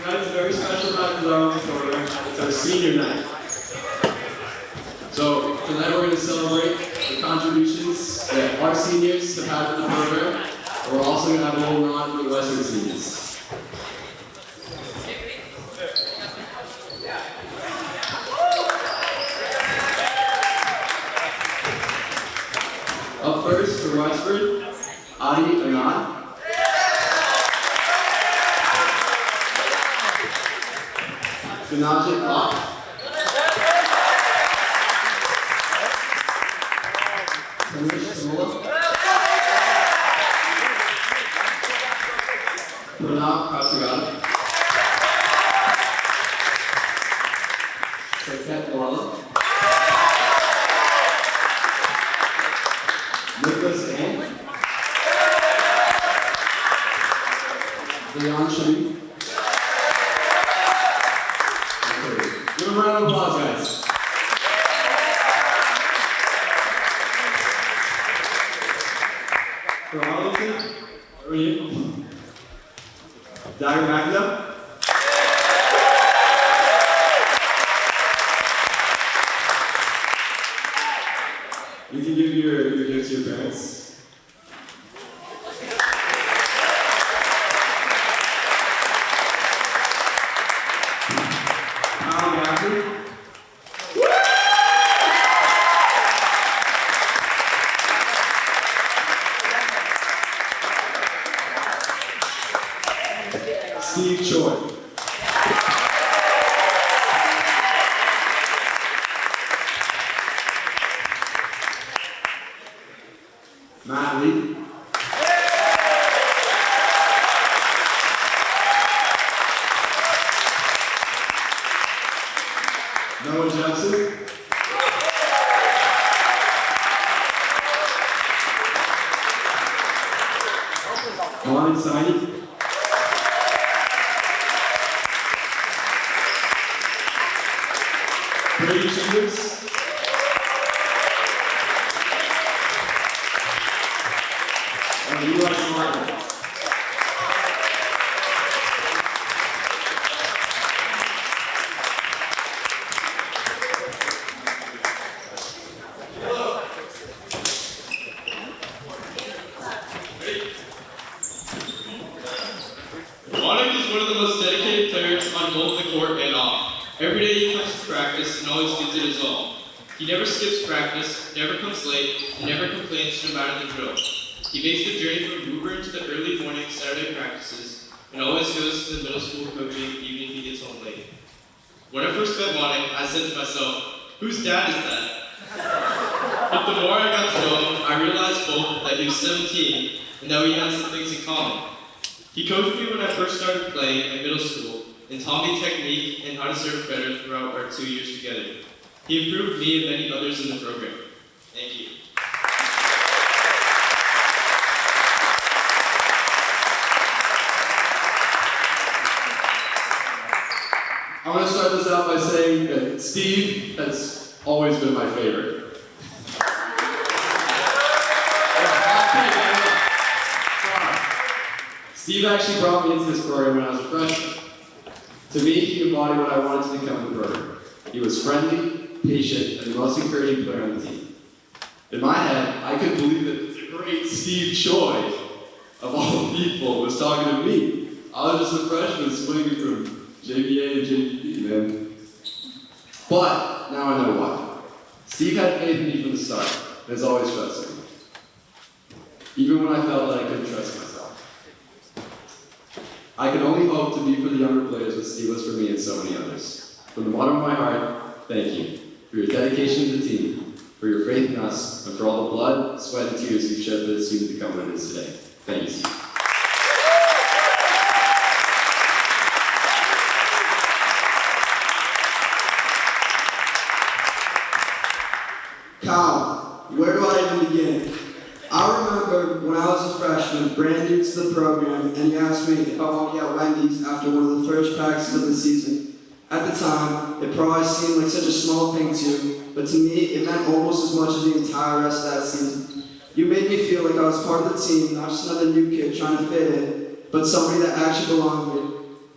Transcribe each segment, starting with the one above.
Tonight's a very special night for our own program. It's our senior night. So tonight we're going to celebrate the contributions that our seniors have had to the program. And we're also going to have a little nod for the Westford seniors. Up first for Westford, ACMi. Vinajit Locke. Tanish Samoa. Pranav Kasagata. Saket Walla. Nicholas Ann. Leon Sharif. Give a round of applause, guys. For Arlington, where are you? Dagger Magda. You can give your gifts to your parents. Steve Choi. Matt Lee. Noah Jackson. Mohamed Saini. Brady Chambers. And U.S. Martin. Monik is one of the most dedicated players on both the court and off. Every day he comes to practice and always gives it his all. He never skips practice, never comes late, and never complains no matter the drill. He makes the journey from Hoover to the early morning Saturday practices, and always goes to the middle school coaching even if he gets home late. When I first met Monik, I said to myself, whose dad is that? But the more I got to know him, I realized both that he was 17 and that we had some things in common. He coached me when I first started playing in middle school and taught me technique and how to serve better throughout our 2 years together. He improved me and many others in the program. Thank you. I want to start this out by saying that Steve has always been my favorite. Steve actually brought me into this program when I was a freshman. To me, he embodied what I wanted to become in the program. He was friendly, patient, and the most encouraging player on the team. In my head, I couldn't believe that the great Steve Choi, of all people, was talking to me. I was just a freshman swinging from JVA to JVP, man. But now I know why. Steve had faith in me from the start, and has always trusted me. Even when I felt that I couldn't trust myself. I can only hope to be for the younger players what Steve was for me and so many others. From the bottom of my heart, thank you for your dedication to the team, for your faith in us, and for all the blood, sweat, and tears you've shed for this team to become what it is today. Thank you, Steve. Kyle, where do I even begin? I remember when I was a freshman, brand new to the program, and you asked me if I wanted to get Wendy's after one of the first practices of the season. At the time, it probably seemed like such a small thing to you, but to me, it meant almost as much as the entire rest of that season. You made me feel like I was part of the team, not just another new kid trying to fit in, but somebody that actually belonged here.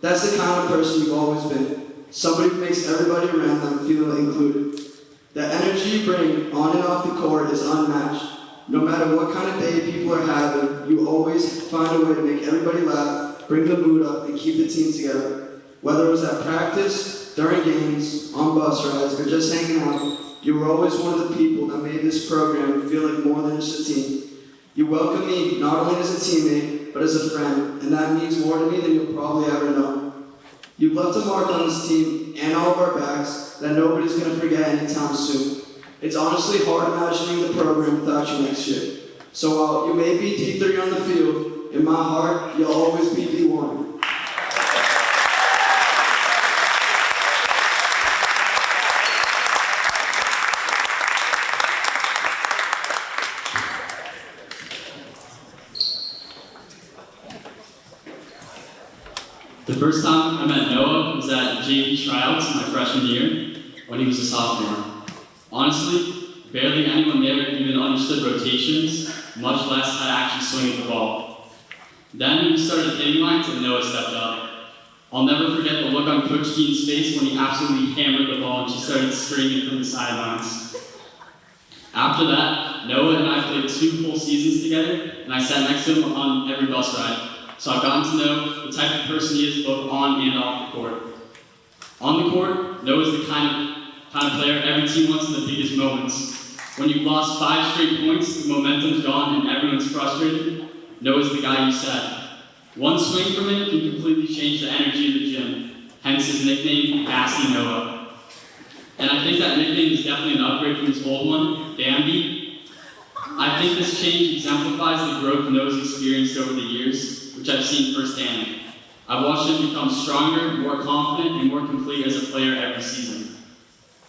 That's the kind of person you've always been. Somebody who makes everybody around them feel included. The energy you bring on and off the court is unmatched. No matter what kind of day people are having, you always find a way to make everybody laugh, bring the mood up, and keep the team together. Whether it was at practice, during games, on bus rides, or just hanging out, you were always one of the people that made this program feel like more than just a team. You welcome me not only as a teammate, but as a friend, and that means more to me than you'll probably ever know. You've left a mark on this team and all of our backs that nobody's going to forget anytime soon. It's honestly hard imagining the program without you next year. So while you may be D3 on the field, in my heart, you'll always be D1. The first time I met Noah was at JV tryouts my freshman year when he was a sophomore. Honestly, barely anyone there even understood rotations, much less how to actually swing at the ball. Then we started hitting lines and Noah stepped up. I'll never forget the look on Coach Keen's face when he absolutely hammered the ball and she started screaming from the sidelines. After that, Noah and I played 2 full seasons together, and I sat next to him on every bus ride. So I've gotten to know the type of person he is both on and off the court. On the court, Noah's the kind of player every team wants in the biggest moments. When you've lost 5 straight points, the momentum's gone and everyone's frustrated, Noah's the guy you set. One swing from him can completely change the energy of the gym, hence his nickname, Gassy Noah. And I think that nickname is definitely an upgrade from his old one, Bambi. I think this change exemplifies the growth Noah's experienced over the years, which I've seen firsthand. I've watched him become stronger, more confident, and more complete as a player every season.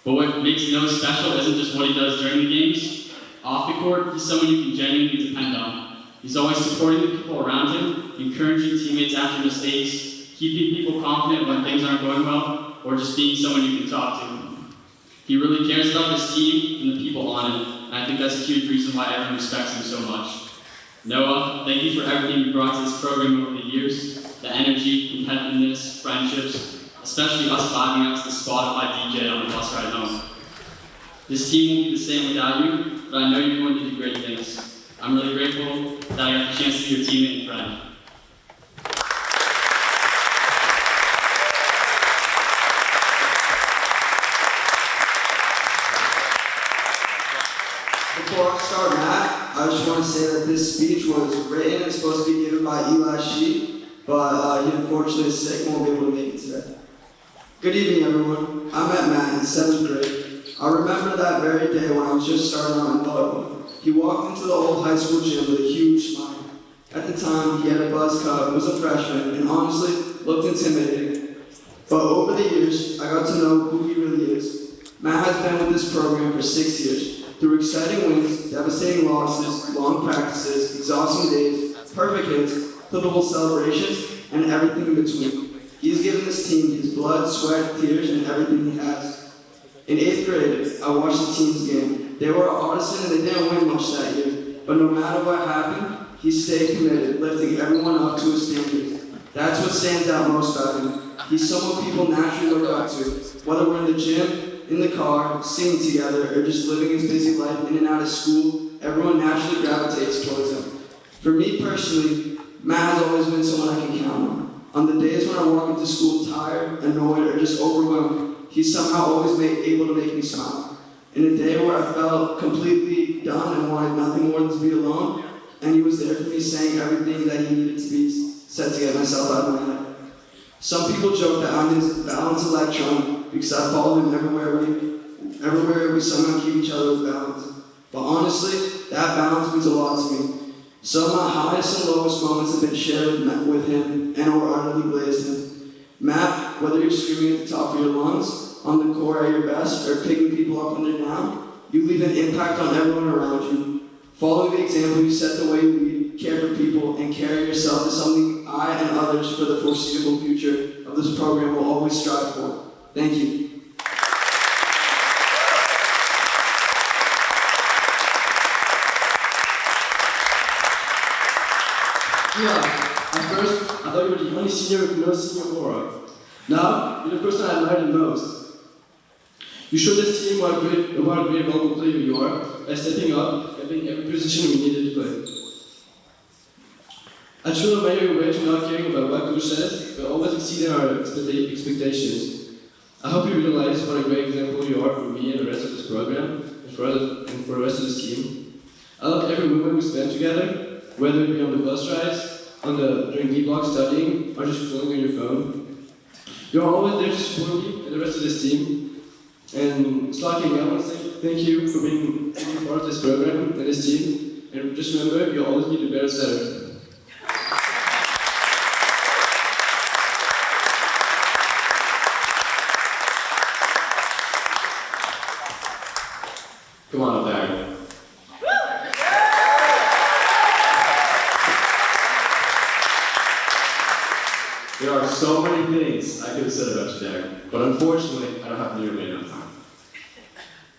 But what makes Noah special isn't just what he does during the games. Off the court, he's someone you can genuinely depend on. He's always supporting the people around him, encouraging teammates after mistakes, keeping people confident when things aren't going well, or just being someone you can talk to. He really cares about his team and the people on it, and I think that's a huge reason why everyone respects him so much. Noah, thank you for everything you brought to this program over the years, the energy, competitiveness, friendships, especially us vibing out to the Spotify DJ on the bus ride home. This team won't be the same without you, but I know you're going to do great things. I'm really grateful that I got the chance to be your teammate and friend. Before I start, Matt, I just want to say that this speech was written and supposed to be given by Eli Shee, but he unfortunately is sick and won't be able to make it today. Good evening, everyone. I met Matt in 7th grade. I remember that very day when I was just starting out in volleyball. He walked into the old high school gym with a huge smile. At the time, he had a buzz cut, was a freshman, and honestly, looked intimidating. But over the years, I got to know who he really is. Matt has been with this program for 6 years. Through exciting wins, devastating losses, long practices, exhausting days, perfect hits, pivotal celebrations, and everything in between. He's given this team his blood, sweat, tears, and everything he has. In 8th grade, I watched the team's game. They were at Audison and they didn't win much that year. But no matter what happened, he stayed committed, lifting everyone up to his standards. That's what stands out most about him. He's someone people naturally look up to, whether we're in the gym, in the car, singing together, or just living his busy life in and out of school, everyone naturally gravitates towards him. For me personally, Matt has always been someone I can count on. On the days when I walk into school tired, annoyed, or just overwhelmed, he's somehow always able to make me smile. In a day where I felt completely done and wanted nothing more than to be alone, and he was there for me saying everything that he needed to be said to get myself out of my head. Some people joke that I'm his balance electron because I follow him everywhere we somehow keep each other with balance. But honestly, that balance means a lot to me. Some of my highest and lowest moments have been shared with him and or utterly blazed him. Matt, whether you're screaming at the top of your lungs, on the court at your best, or picking people up when they're down, you leave an impact on everyone around you. Following the example you set, the way you lead, care for people, and carry yourself is something I and others for the foreseeable future of this program will always strive for. Thank you. Yeah, at first, I thought you were only senior with no senior aura. Now, you're the person I admire the most. You showed this team what a great volleyball player you are by stepping up and playing every position we needed to play. I truly admire your way to not caring about what coach says, but always exceeding our expectations. I hope you realize what a great example you are for me and the rest of this program, and for the rest of this team. I love every moment we spend together, whether it be on the bus rides, during D-block studying, or just pulling on your phone. You're always there to support me and the rest of this team. And Slocking, I want to say thank you for being part of this program and this team. And just remember, you always need a better setter. Come on up there. There are so many things I could have said about you, Dag, but unfortunately, I don't have nearly enough time.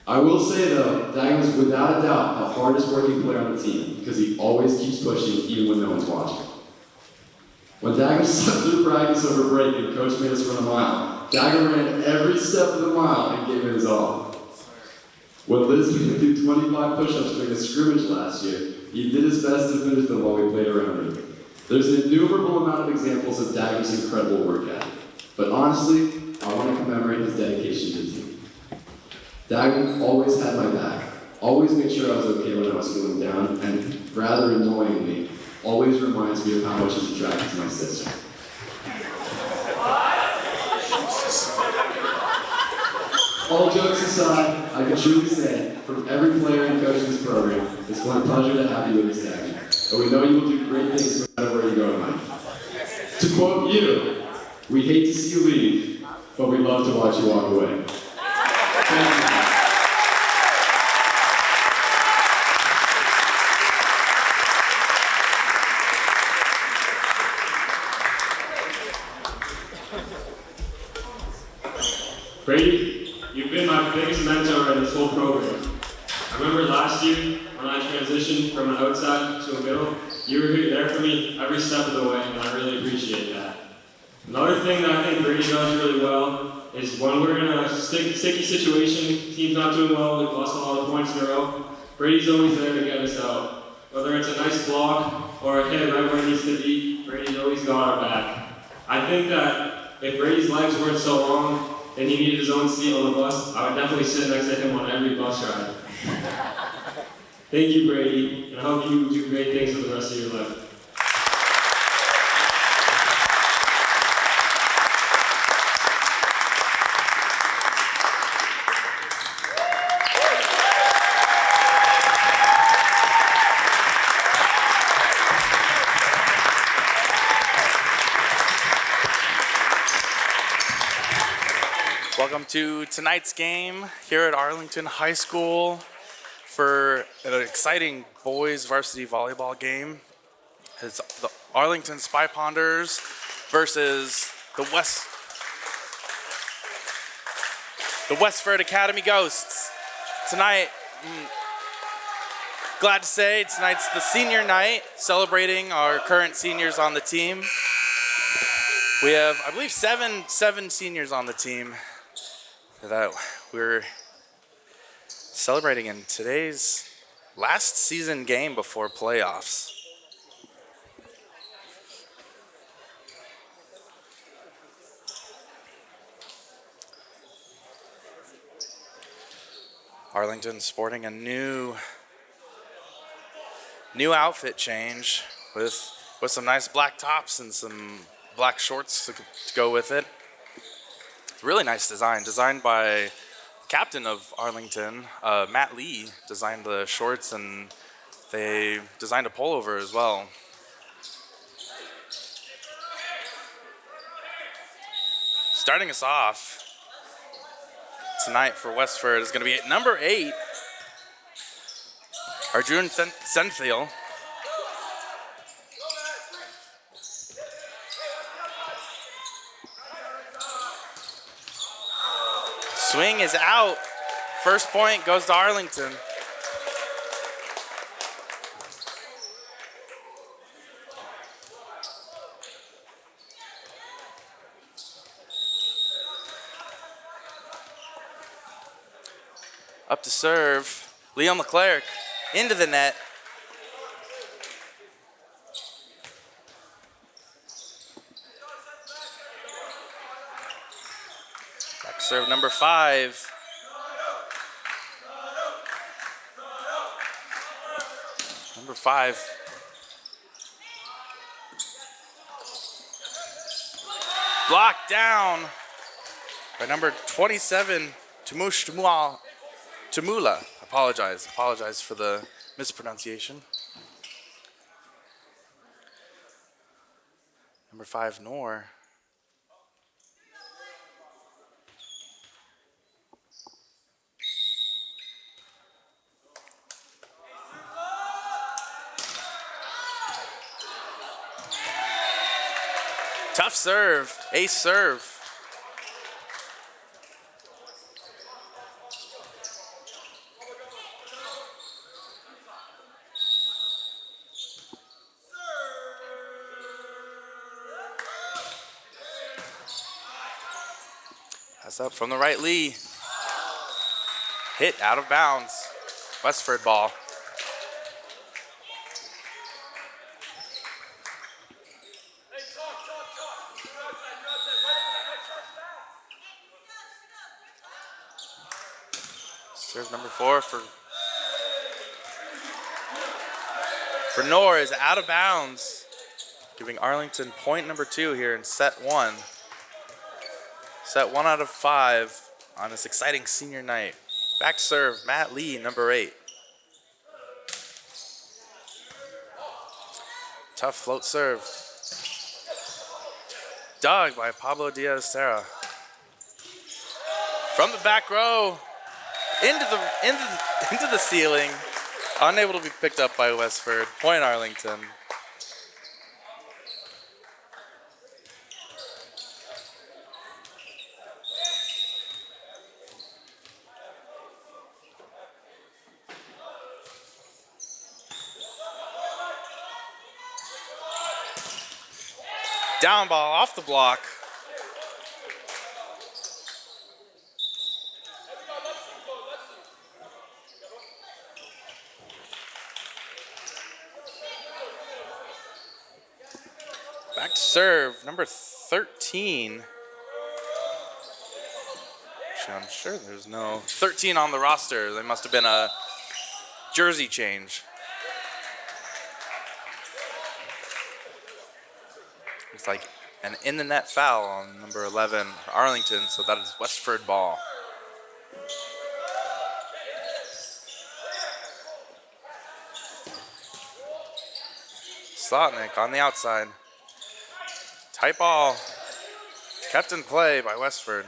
I will say though, Dag is without a doubt the hardest working player on the team because he always keeps pushing even when no one's watching. When Dag was stuck through practice over break and coach made us run a mile, Dag ran every step of the mile and gave it his all. When Liz made him do 25 push-ups during a scrimmage last year, he did his best to finish them while we played around him. There's an innumerable amount of examples of Dagger's incredible work ethic, but honestly, I want to commemorate his dedication to the team. Dagger always had my back, always made sure I was okay when I was feeling down, and rather annoyingly, always reminds me of how much he's attracted to my sister. All jokes aside, I can truly say, from every player and coach in this program, it's been a pleasure to have you with us, Dagger. And we know you will do great things no matter where you go in life. To quote you, we hate to see you leave, but we love to watch you walk away. Thank you. Brady, you've been my biggest mentor in this whole program. I remember last year when I transitioned from an outside to a middle, you were there for me every step of the way, and I really appreciate that. Another thing that I think Brady does really well is when we're in a sticky situation, team's not doing well, we've lost a lot of points in a row, Brady's always there to get us out. Whether it's a nice block or a hit right where it needs to be, Brady's always got our back. I think that if Brady's legs weren't so long and he needed his own seat on the bus, I would definitely sit next to him on every bus ride. Thank you, Brady, and I hope you do great things for the rest of your life. Welcome to tonight's game here at Arlington High School for an exciting boys varsity volleyball game. It's the Arlington Spy Ponders versus the Westford Academy Ghosts. Tonight, glad to say tonight's the senior night, celebrating our current seniors on the team. We have, I believe, seven seniors on the team that we're celebrating in today's last season game before playoffs. Arlington sporting a new outfit change with some nice black tops and some black shorts to go with it. Really nice design, designed by captain of Arlington, Matt Lee, designed the shorts, and they designed a pullover as well. Starting us off tonight for Westford is going to be at number 8, Arjun Senthil. Swing is out. First point goes to Arlington. Up to serve. Liam Leclerc into the net. Back serve number 5. Number 5. Blocked down by number 27, Tamula. Apologize for the mispronunciation. Number 5, Noor. Tough serve, ace serve. That's up from the right, Lee. Hit out of bounds. Westford ball. Serve number 4 for Noor is out of bounds, giving Arlington point number 2 here in set 1. Set 1 out of 5 on this exciting senior night. Back serve, Matt Lee, number 8. Tough float serve. Dug by Pablo Diaz-Serra. From the back row, into the ceiling. Unable to be picked up by Westford. Point Arlington. Down ball off the block. Back to serve, number 13. Actually, I'm sure there's no 13 on the roster. There must have been a jersey change. It's like an in the net foul on number 11, Arlington, so that is Westford ball. Slotnick on the outside. Tight ball. Kept in play by Westford.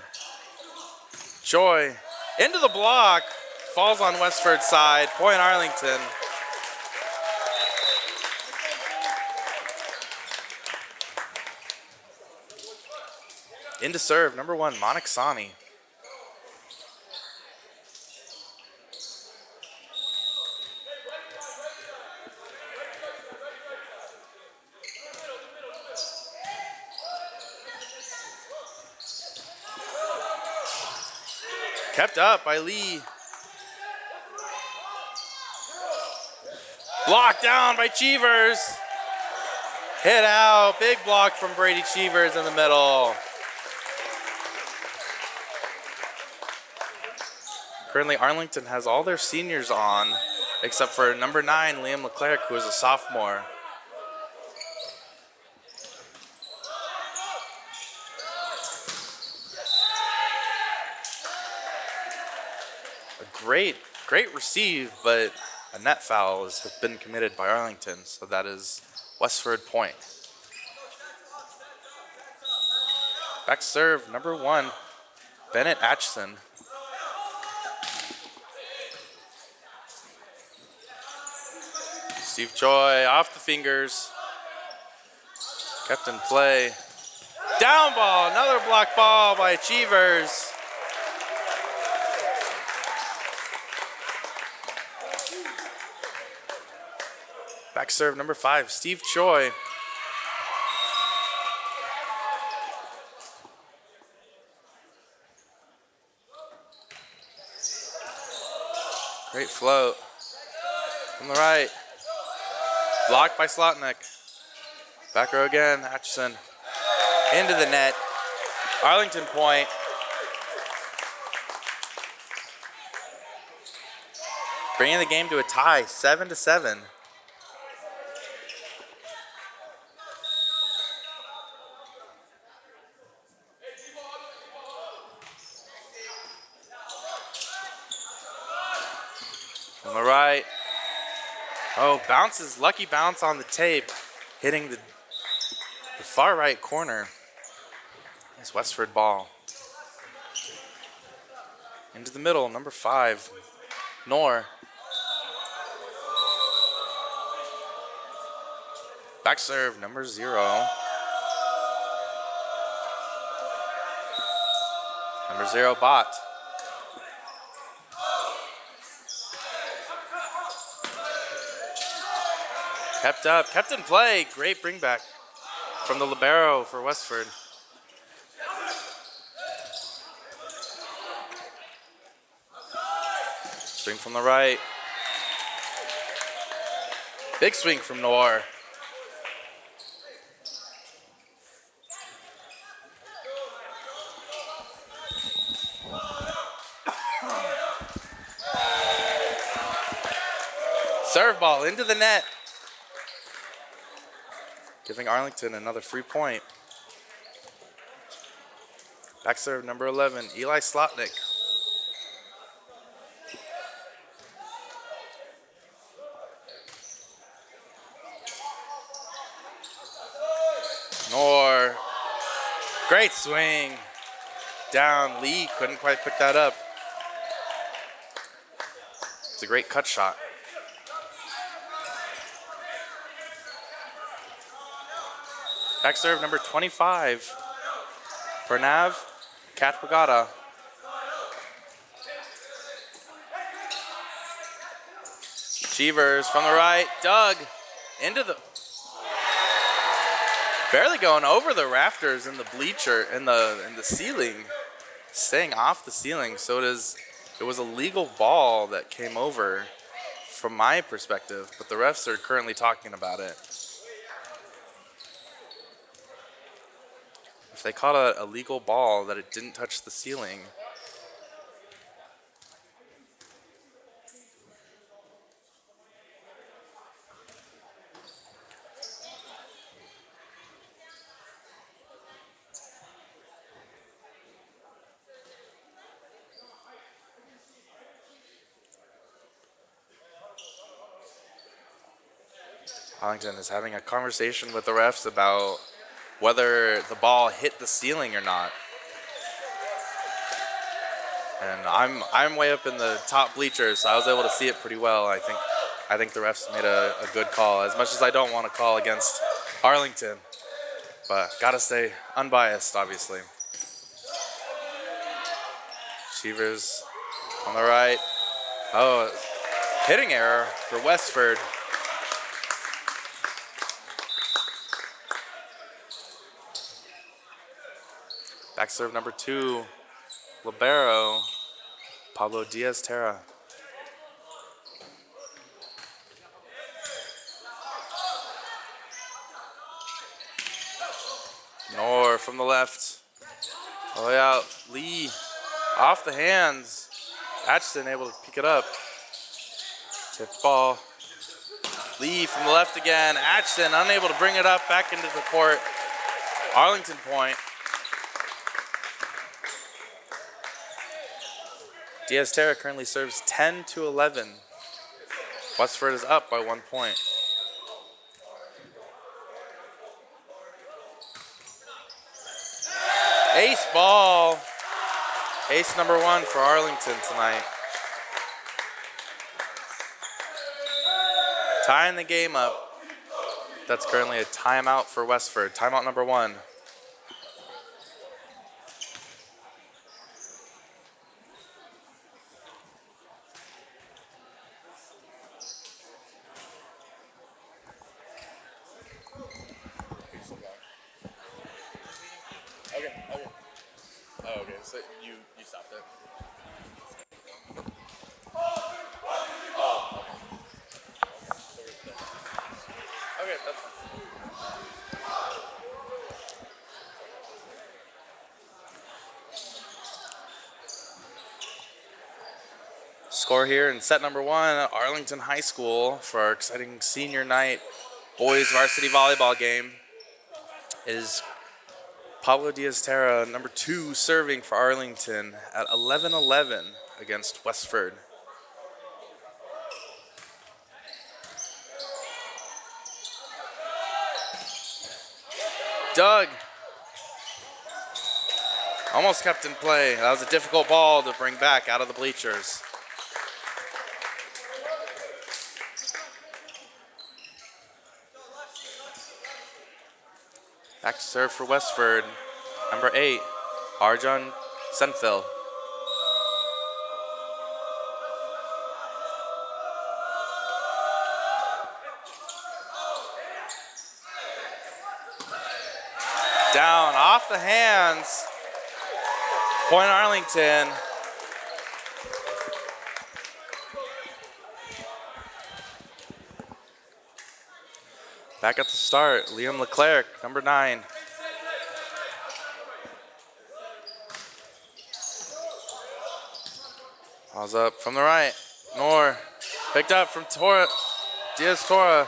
Joy into the block. Falls on Westford's side. Point Arlington. Into serve, number 1, Monaxani. Kept up by Lee. Blocked down by Cheevers. Hit out. Big block from Brady Cheevers in the middle. Currently, Arlington has all their seniors on, except for number 9, Liam Leclerc, who is a sophomore. A great receive, but a net foul has been committed by Arlington, so that is Westford point. Back serve, number 1, Bennett Atchison. Steve Choi off the fingers. Kept in play. Down ball, another block ball by Cheevers. Back serve number 5, Steve Choi. Great float. From the right. Blocked by Slotnick. Back row again, Atchison. Into the net. Arlington point. Bringing the game to a tie, 7-7. On the right. Oh, bounces, lucky bounce on the tape, hitting the far right corner. Nice Westford ball. Into the middle, number 5, Knorr. Back serve, number 0. Number 0, Bot. Kept up, kept in play. Great bring back from the libero for Westford. Swing from the right. Big swing from Noir. Serve ball into the net. Giving Arlington another free point. Back serve number 11, Eli Slotnick. Nor. Great swing. Down. Lee couldn't quite pick that up. It's a great cut shot. Back serve number 25, Pranav Katwagata. Cheevers from the right, Doug into the, barely going over the rafters in the bleacher, in the ceiling, staying off the ceiling. So it was a legal ball that came over from my perspective, but the refs are currently talking about it. If they caught a legal ball that it didn't touch the ceiling, Arlington is having a conversation with the refs about whether the ball hit the ceiling or not. And I'm way up in the top bleachers, so I was able to see it pretty well. I think the refs made a good call, as much as I don't want to call against Arlington, but gotta stay unbiased, obviously. Cheevers on the right. Oh, hitting error for Westford. Back serve number 2, libero, Pablo Diaz-Terra. Nor from the left, all the way out. Lee off the hands. Atchison able to pick it up. Tipped ball. Lee from the left again. Atchison unable to bring it up back into the court. Arlington point. Diaz-Terra currently serves 10-11. Westford is up by 1 point. Ace ball. Ace number 1 for Arlington tonight. Tying the game up. That's currently a timeout for Westford. Timeout number 1. Okay, so you stopped it. Score here in set number 1 at Arlington High School for our exciting senior night boys varsity volleyball game is Pablo Diaz-Terra, number 2, serving for Arlington at 11-11 against Westford. Doug almost kept in play. That was a difficult ball to bring back out of the bleachers. Back to serve for Westford, number 8, Arjun Senthil. Down, off the hands. Point Arlington. Back at the start, Liam Leclerc, number 9. Balls up from the right. Nor picked up from Diaz-Tora.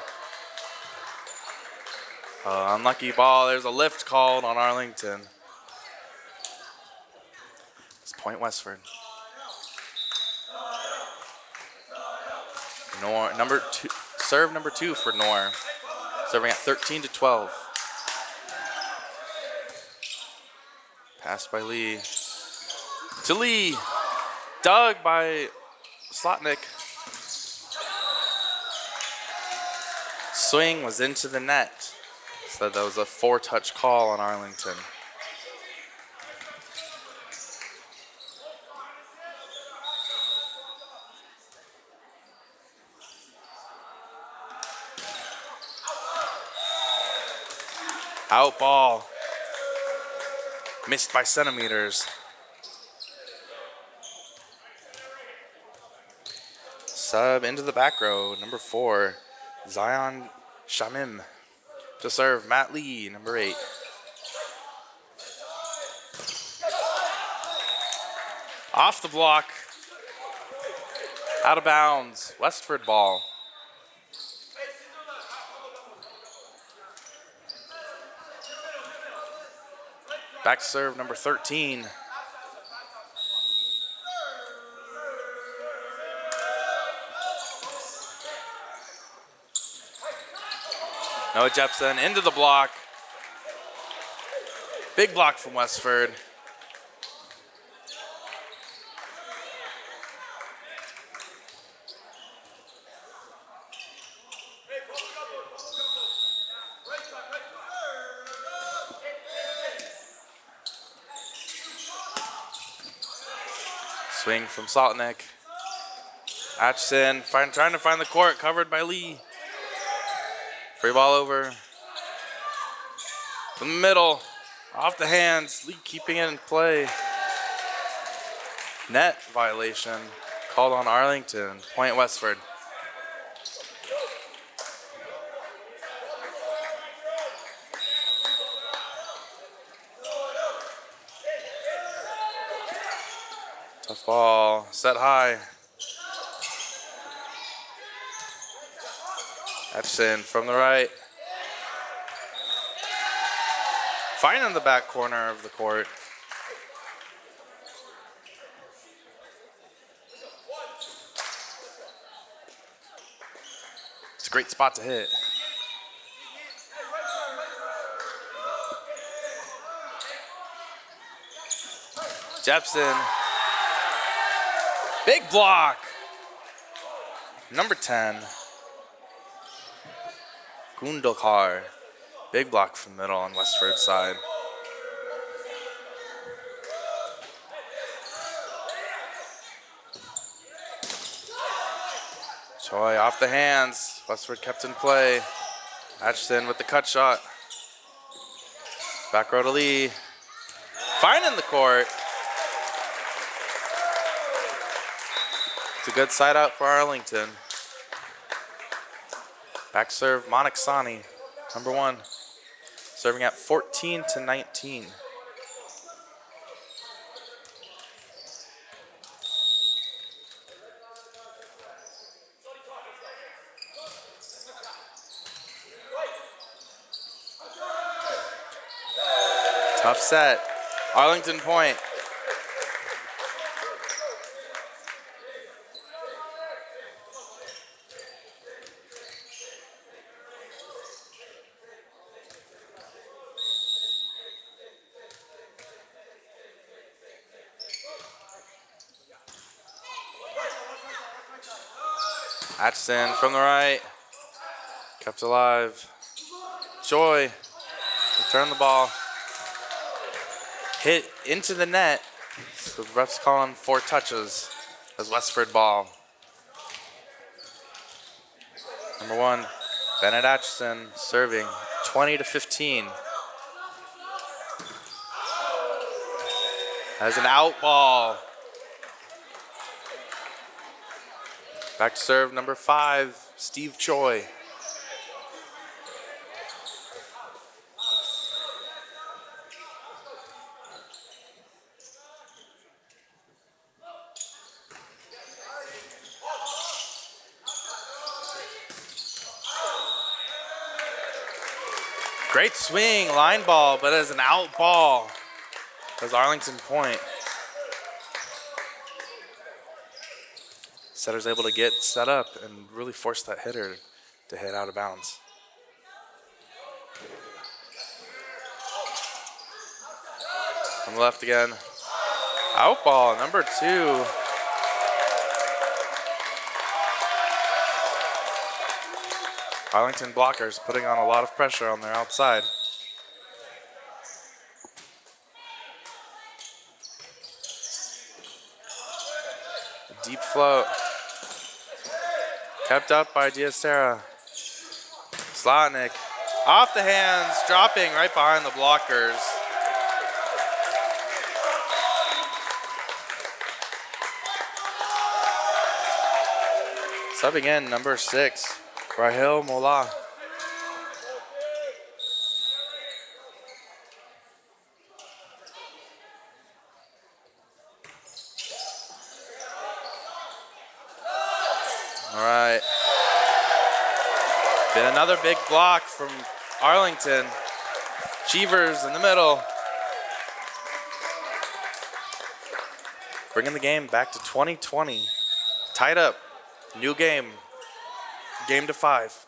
Unlucky ball. There's a lift called on Arlington. It's point Westford. Nor, serve number 2 for Nor. Serving at 13-12. Passed by Lee. To Lee. Dug by Slotnick. Swing was into the net. So that was a 4-touch call on Arlington. Out ball. Missed by centimeters. Sub into the back row, number 4, Zion Shamim. To serve, Matt Lee, number 8. Off the block. Out of bounds. Westford ball. Back to serve, number 13. Noah Jepson into the block. Big block from Westford. Swing from Saltnick. Atchison trying to find the court, covered by Lee. Free ball over. From the middle. Off the hands. Lee keeping it in play. Net violation called on Arlington. Point Westford. Tough ball. Set high. Atchison from the right. Finding the back corner of the court. It's a great spot to hit. Jepson. Big block. Number 10. Gundalkar. Big block from middle on Westford's side. Choi off the hands. Westford kept in play. Atchison with the cut shot. Back row to Lee. Finding the court. It's a good side out for Arlington. Back serve, Monaxani, number 1. Serving at 14-19. Tough set. Arlington point. Atchison from the right. Kept alive. Joy. Return the ball. Hit into the net. So the ref's calling 4 touches as Westford ball. Number 1, Bennett Atchison serving 20-15. Has an out ball. Back to serve number 5, Steve Choi. Great swing, line ball, but as an out ball. As Arlington point. Setter's able to get set up and really force that hitter to hit out of bounds. On the left again. Out ball, number 2. Arlington blockers putting on a lot of pressure on their outside. Deep float. Kept up by Diastera. Slotnick off the hands, dropping right behind the blockers. Subbing in number 6, Rahil Mola. All right. Been another big block from Arlington. Cheevers in the middle. Bringing the game back to 2020. Tied up. New game. Game to 5.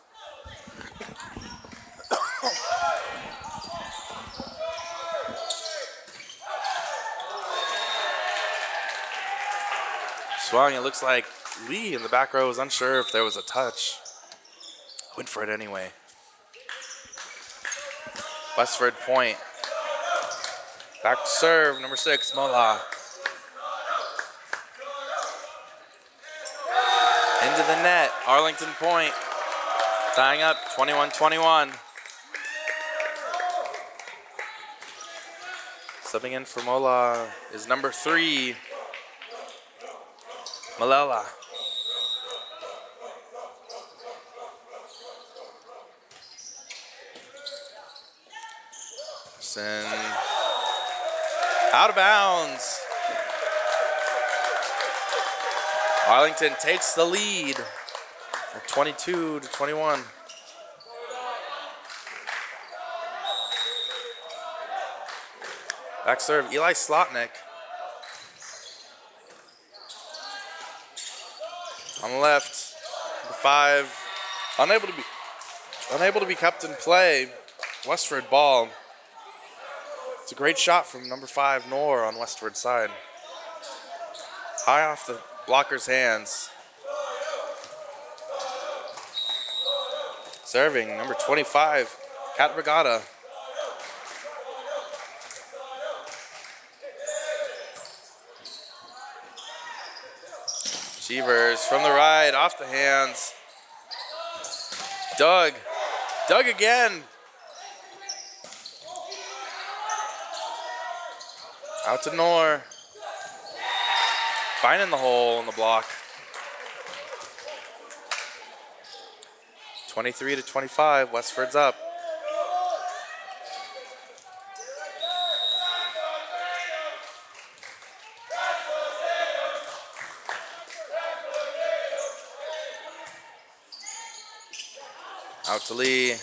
Swung, it looks like Lee in the back row was unsure if there was a touch. Went for it anyway. Westford point. Back to serve, number 6, Mola. Into the net, Arlington point. Tying up 21-21. Subbing in for Mola is number 3, Malela. Out of bounds. Arlington takes the lead at 22-21. Back serve, Eli Slotnick. On the left, number 5, unable to be kept in play. Westford ball. It's a great shot from number 5, Noor, on Westford side. High off the blocker's hands. Serving, number 25, Kat Regatta. Cheevers from the right, off the hands. Doug again. Out to Noor. Finding the hole in the block. 23-25, Westford's up. Out to Lee.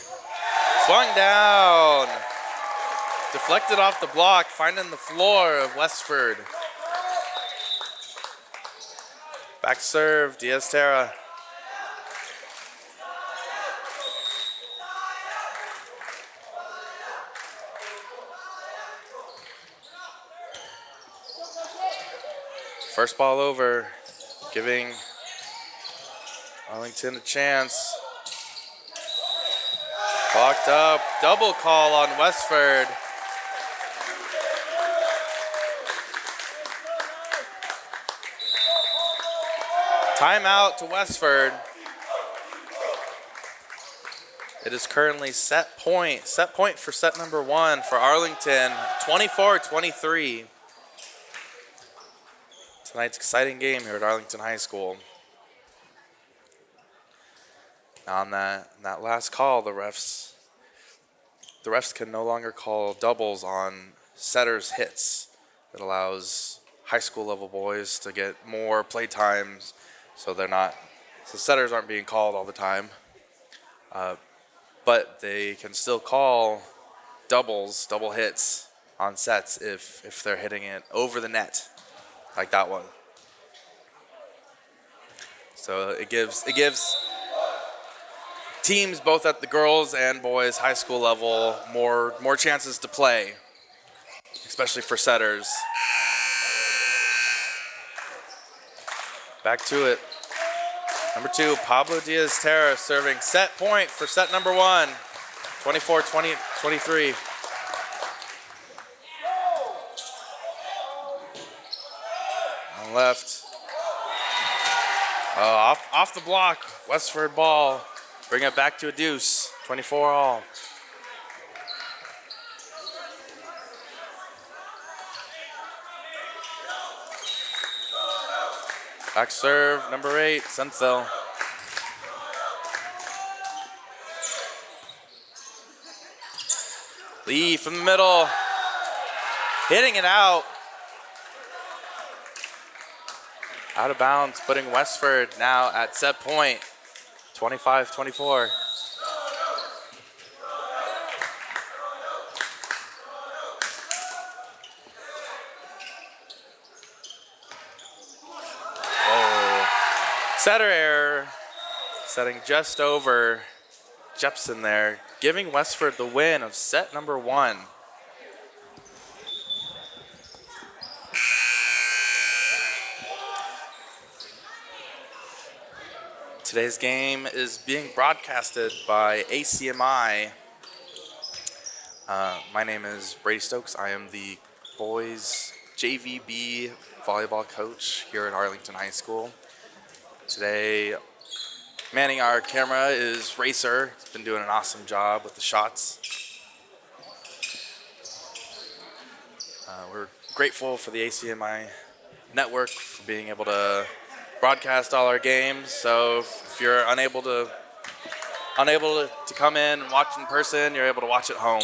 Swung down. Deflected off the block, finding the floor of Westford. Back serve, Diaz-Terra. First ball over, giving Arlington a chance. Blocked up, double call on Westford. Timeout to Westford. It is currently set point for set number 1 for Arlington, 24-23. Tonight's exciting game here at Arlington High School. On that last call, the refs can no longer call doubles on setters' hits. It allows high school level boys to get more play times, so setters aren't being called all the time. But they can still call double hits on sets if they're hitting it over the net, like that one. So it gives teams both at the girls and boys high school level more chances to play, especially for setters. Back to it. Number 2, Pablo Diaz-Terra serving set point for set number 1, 24-23. On left. Off the block, Westford ball. Bring it back to a deuce, 24 all. Back serve, number 8, Senthil. Lee from the middle, hitting it out. Out of bounds, putting Westford now at set point, 25-24. Setter error, setting just over Jepson there, giving Westford the win of set number 1. Today's game is being broadcasted by ACMi. My name is Brady Stokes. I am the boys JVB volleyball coach here at Arlington High School. Today, manning our camera is Racer. He's been doing an awesome job with the shots. We're grateful for the ACMi network for being able to broadcast all our games. So if you're unable to come in and watch in person, you're able to watch at home.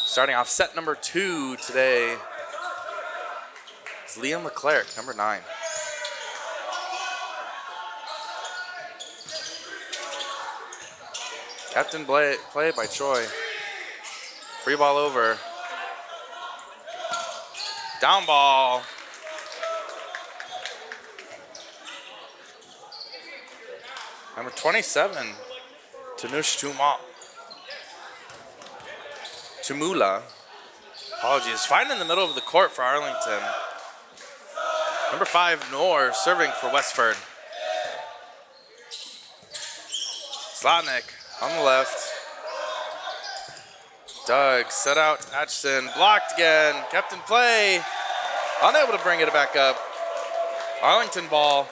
Starting off set number 2 today is Liam Leclerc, number 9. Captain play by Troy. Free ball over. Down ball. Number 27, Tanush Tumula. Apologies. Fine in the middle of the court for Arlington. Number 5, Noor, serving for Westford. Slotnick on the left. Doug set out to Atchison. Blocked again. Kept in play. Unable to bring it back up. Arlington ball.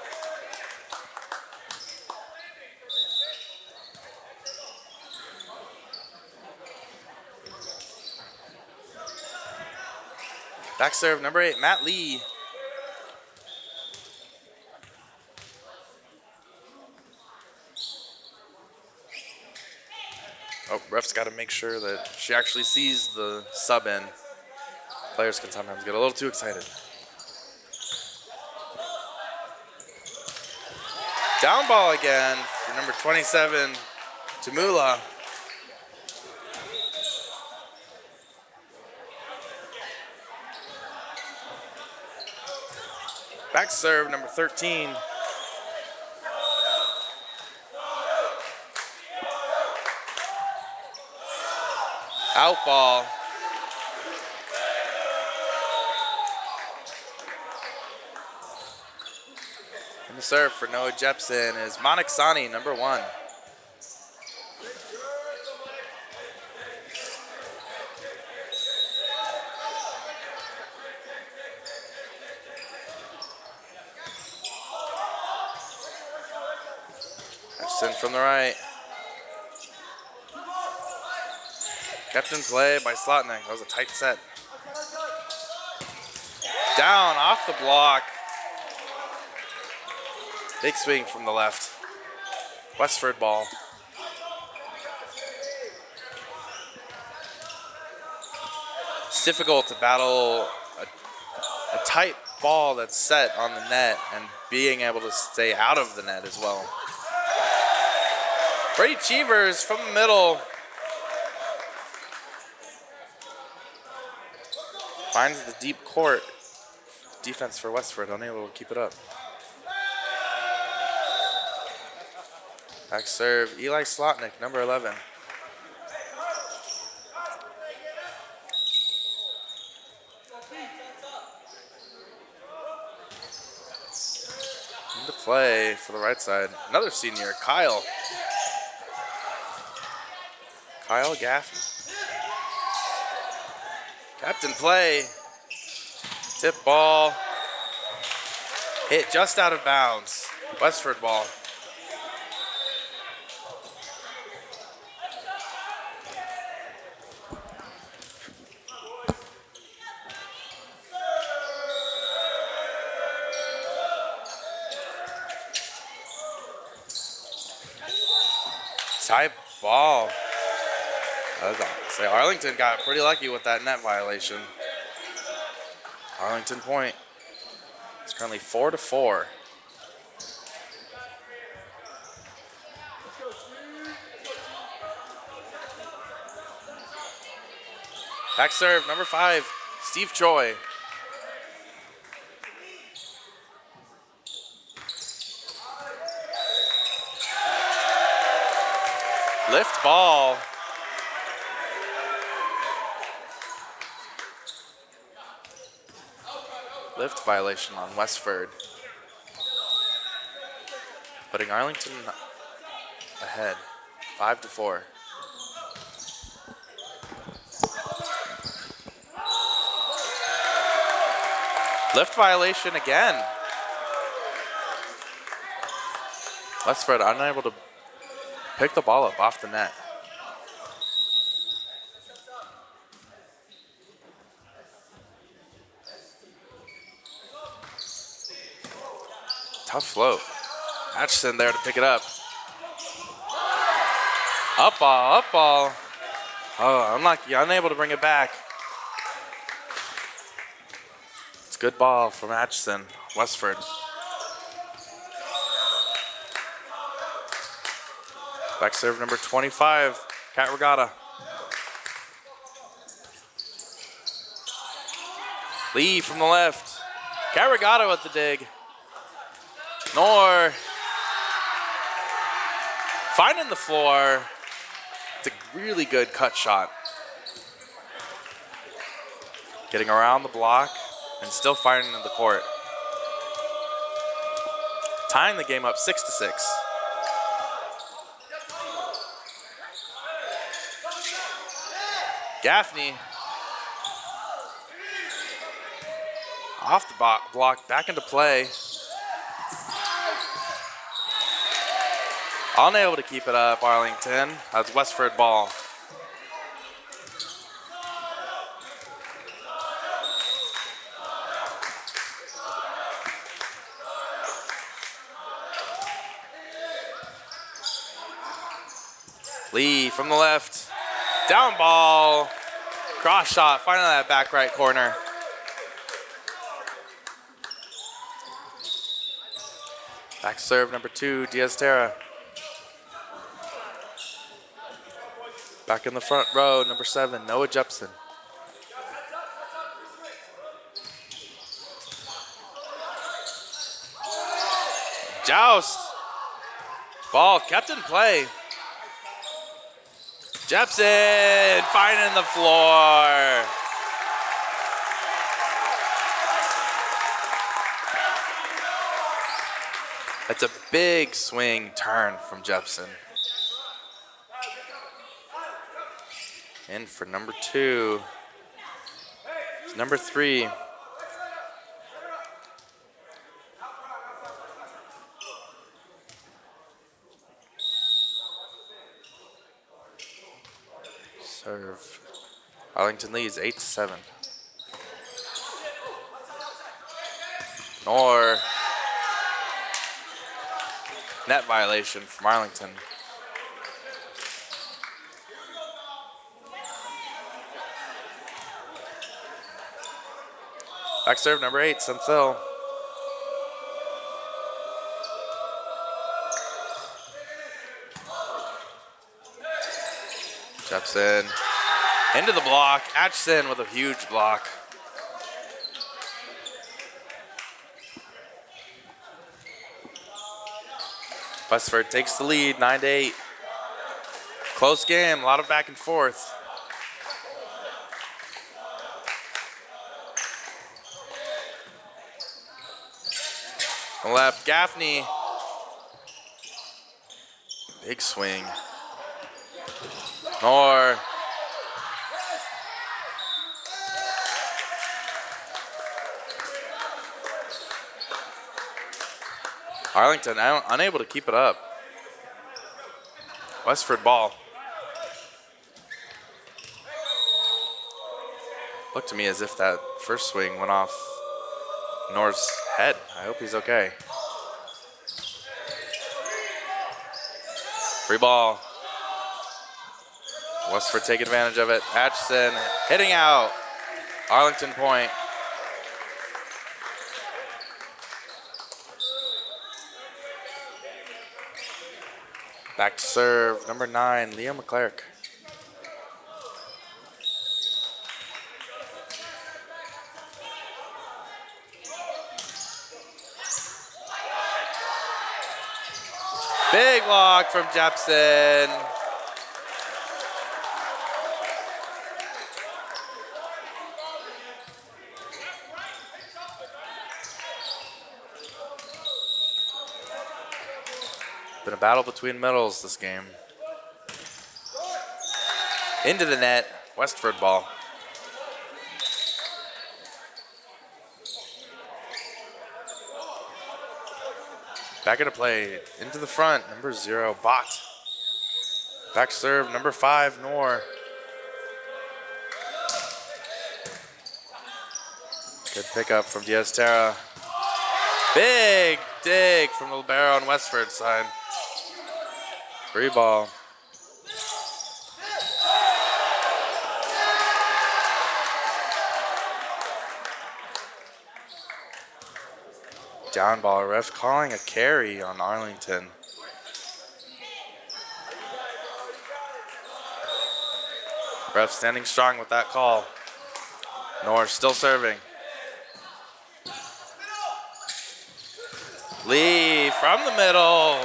Back serve, number 8, Matt Lee. Oh, ref's got to make sure that she actually sees the sub in. Players can sometimes get a little too excited. Down ball again for number 27, Tamula. Back serve, number 13. Out ball. And the serve for Noah Jepson is Monaxani, number 1. Jepson from the right. Kept in play by Slotnick. That was a tight set. Down off the block. Big swing from the left. Westford ball. It's difficult to battle a tight ball that's set on the net and being able to stay out of the net as well. Brady Cheevers from the middle. Finds the deep court. Defense for Westford, unable to keep it up. Back serve, Eli Slotnick, number 11. Into play for the right side. Another senior, Kyle Gaffney. Captain play. Tip ball. Hit just out of bounds. Westford ball. Tie ball. Say Arlington got pretty lucky with that net violation. Arlington point. It's currently 4-4. Back serve, number 5, Steve Choi. Lift ball. Lift violation on Westford. Putting Arlington ahead, 5-4. Lift violation again. Westford unable to pick the ball up off the net. Tough float. Atchison there to pick it up. Up ball, up ball. Oh, unlucky, unable to bring it back. It's a good ball from Atchison, Westford. Back serve number 25, Cat Regatta. Lee from the left. Cat Regatta with the dig. Nor finding the floor. It's a really good cut shot. Getting around the block and still finding the court. Tying the game up 6-6. Gaffney off the block, back into play. Unable to keep it up, Arlington. That's Westford ball. Lee from the left. Down ball. Cross shot, finding that back right corner. Back serve number 2, Diaz-Terra. Back in the front row, number 7, Noah Jepson. Joust. Ball kept in play. Jepson finding the floor. That's a big swing turn from Jepson. In for number 2. It's number 3. Serve. Arlington leads 8-7. Or net violation from Arlington. Back serve number 8, Synthil. Jepson into the block. Atchison with a huge block. Westford takes the lead, 9-8. Close game, a lot of back and forth. Left, Gaffney. Big swing. More. Arlington unable to keep it up. Westford ball. Looked to me as if that first swing went off Nor's head. I hope he's okay. Free ball. Westford take advantage of it. Atchison hitting out. Arlington point. Back to serve, number 9, Leo McClark. Big block from Jepson. Been a battle between middles this game. Into the net, Westford ball. Back into play, into the front, number 0, Bott. Back serve, number 5, Nor. Good pickup from Diaz Terra. Big dig from the libero on Westford's side. Free ball. Down ball, ref calling a carry on Arlington. Ref standing strong with that call. Norris still serving. Lee from the middle.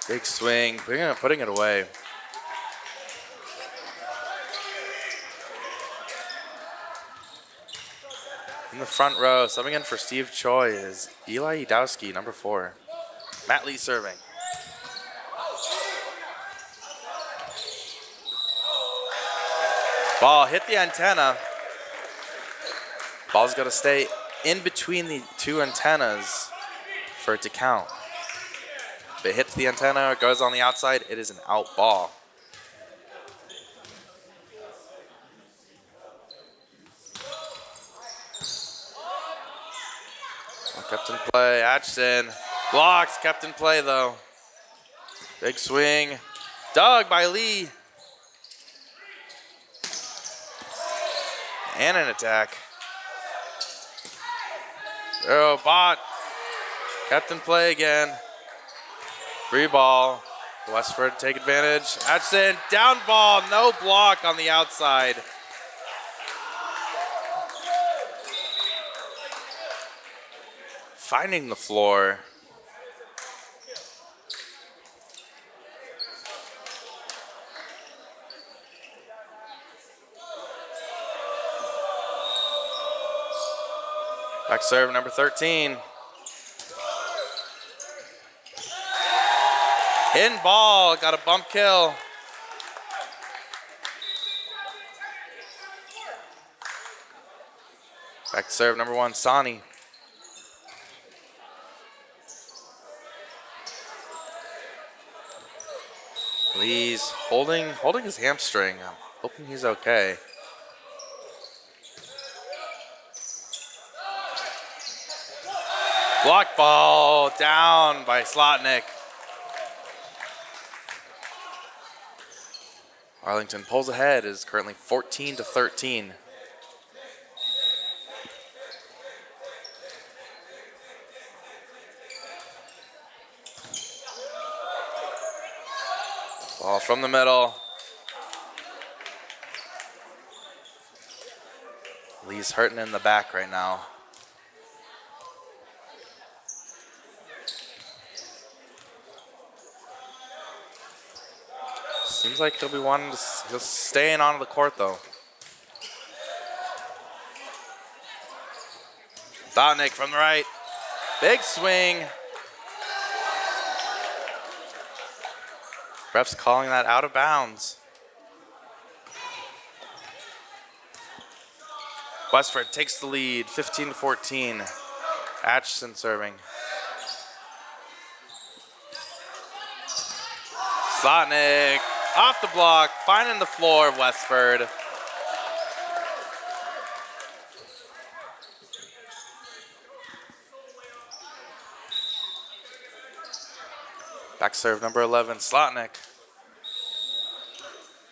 Big swing, putting it away. In the front row, subbing in for Steve Choi is Eli Edowski, number 4. Matt Lee serving. Ball hit the antenna. Ball's got to stay in between the 2 antennas for it to count. If it hits the antenna or goes on the outside, it is an out ball. Kept in play, Atchison. Blocks, kept in play though. Big swing. Dug by Lee. And an attack. Oh, Bott. Kept in play again. Free ball. Westford take advantage. Atchison, down ball, no block on the outside. finding the floor. Back serve number 13. In ball, got a bump kill. Back to serve number 1, Sani. Lee's holding his hamstring. I'm hoping he's okay. Block ball down by Slotnick. Arlington pulls ahead, is currently 14-13. Ball from the middle. Lee's hurting in the back right now. Seems like he'll be wanting to, he'll staying onto the court though. Slotnick from the right. Big swing. Ref's calling that out of bounds. Westford takes the lead, 15-14. Atchison serving. Slotnick off the block, finding the floor of Westford. Back serve number 11, Slotnick.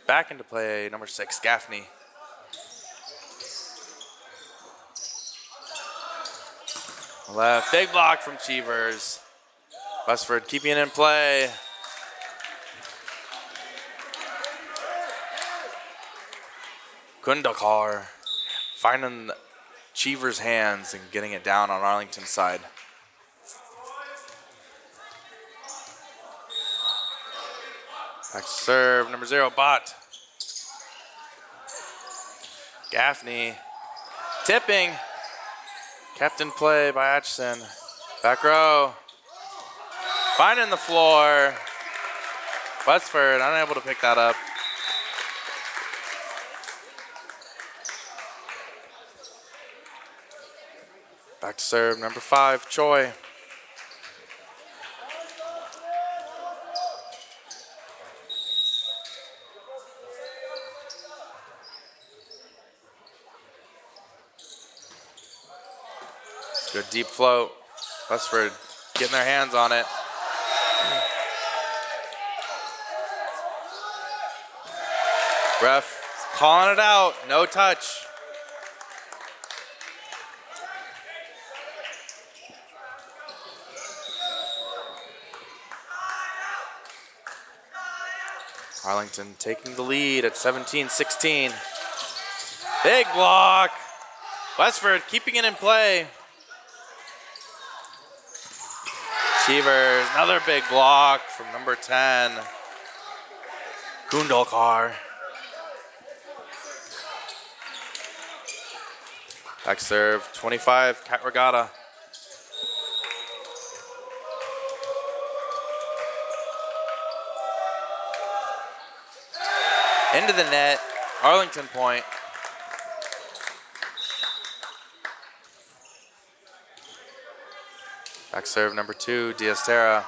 Back into play, number 6, Gaffney. Left, big block from Cheevers. Westford keeping it in play. Kundakar finding Cheevers' hands and getting it down on Arlington's side. Back to serve, number 0, Bott. Gaffney tipping. Kept in play by Atchison. Back row. Finding the floor. Westford unable to pick that up. Back to serve, number 5, Choi. Good deep float. Westford getting their hands on it. Ref calling it out, no touch. Arlington taking the lead at 17-16. Big block. Westford keeping it in play. Cheevers, another big block from number 10. Kundalkar. Back serve, 25, Cat Regatta. Into the net, Arlington point. Back serve number 2, Diaz-Terra.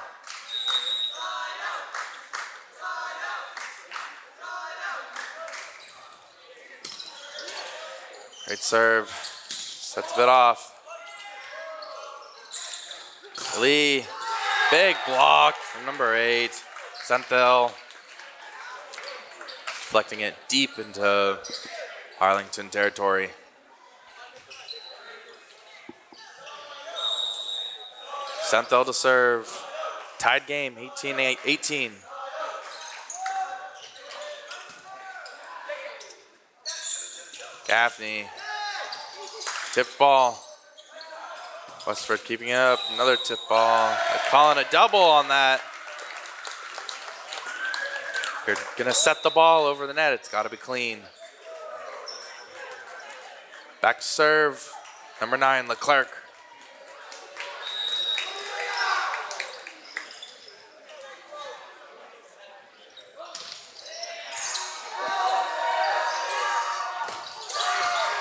Great serve, sets a bit off. Lee, big block from number 8, Senthil. Deflecting it deep into Arlington territory. Senthil to serve. Tied game, 18-18. Gaffney. Tipped ball. Westford keeping it up. Another tip ball. They're calling a double on that. If you're going to set the ball over the net, it's got to be clean. Back to serve. Number 9, Leclerc.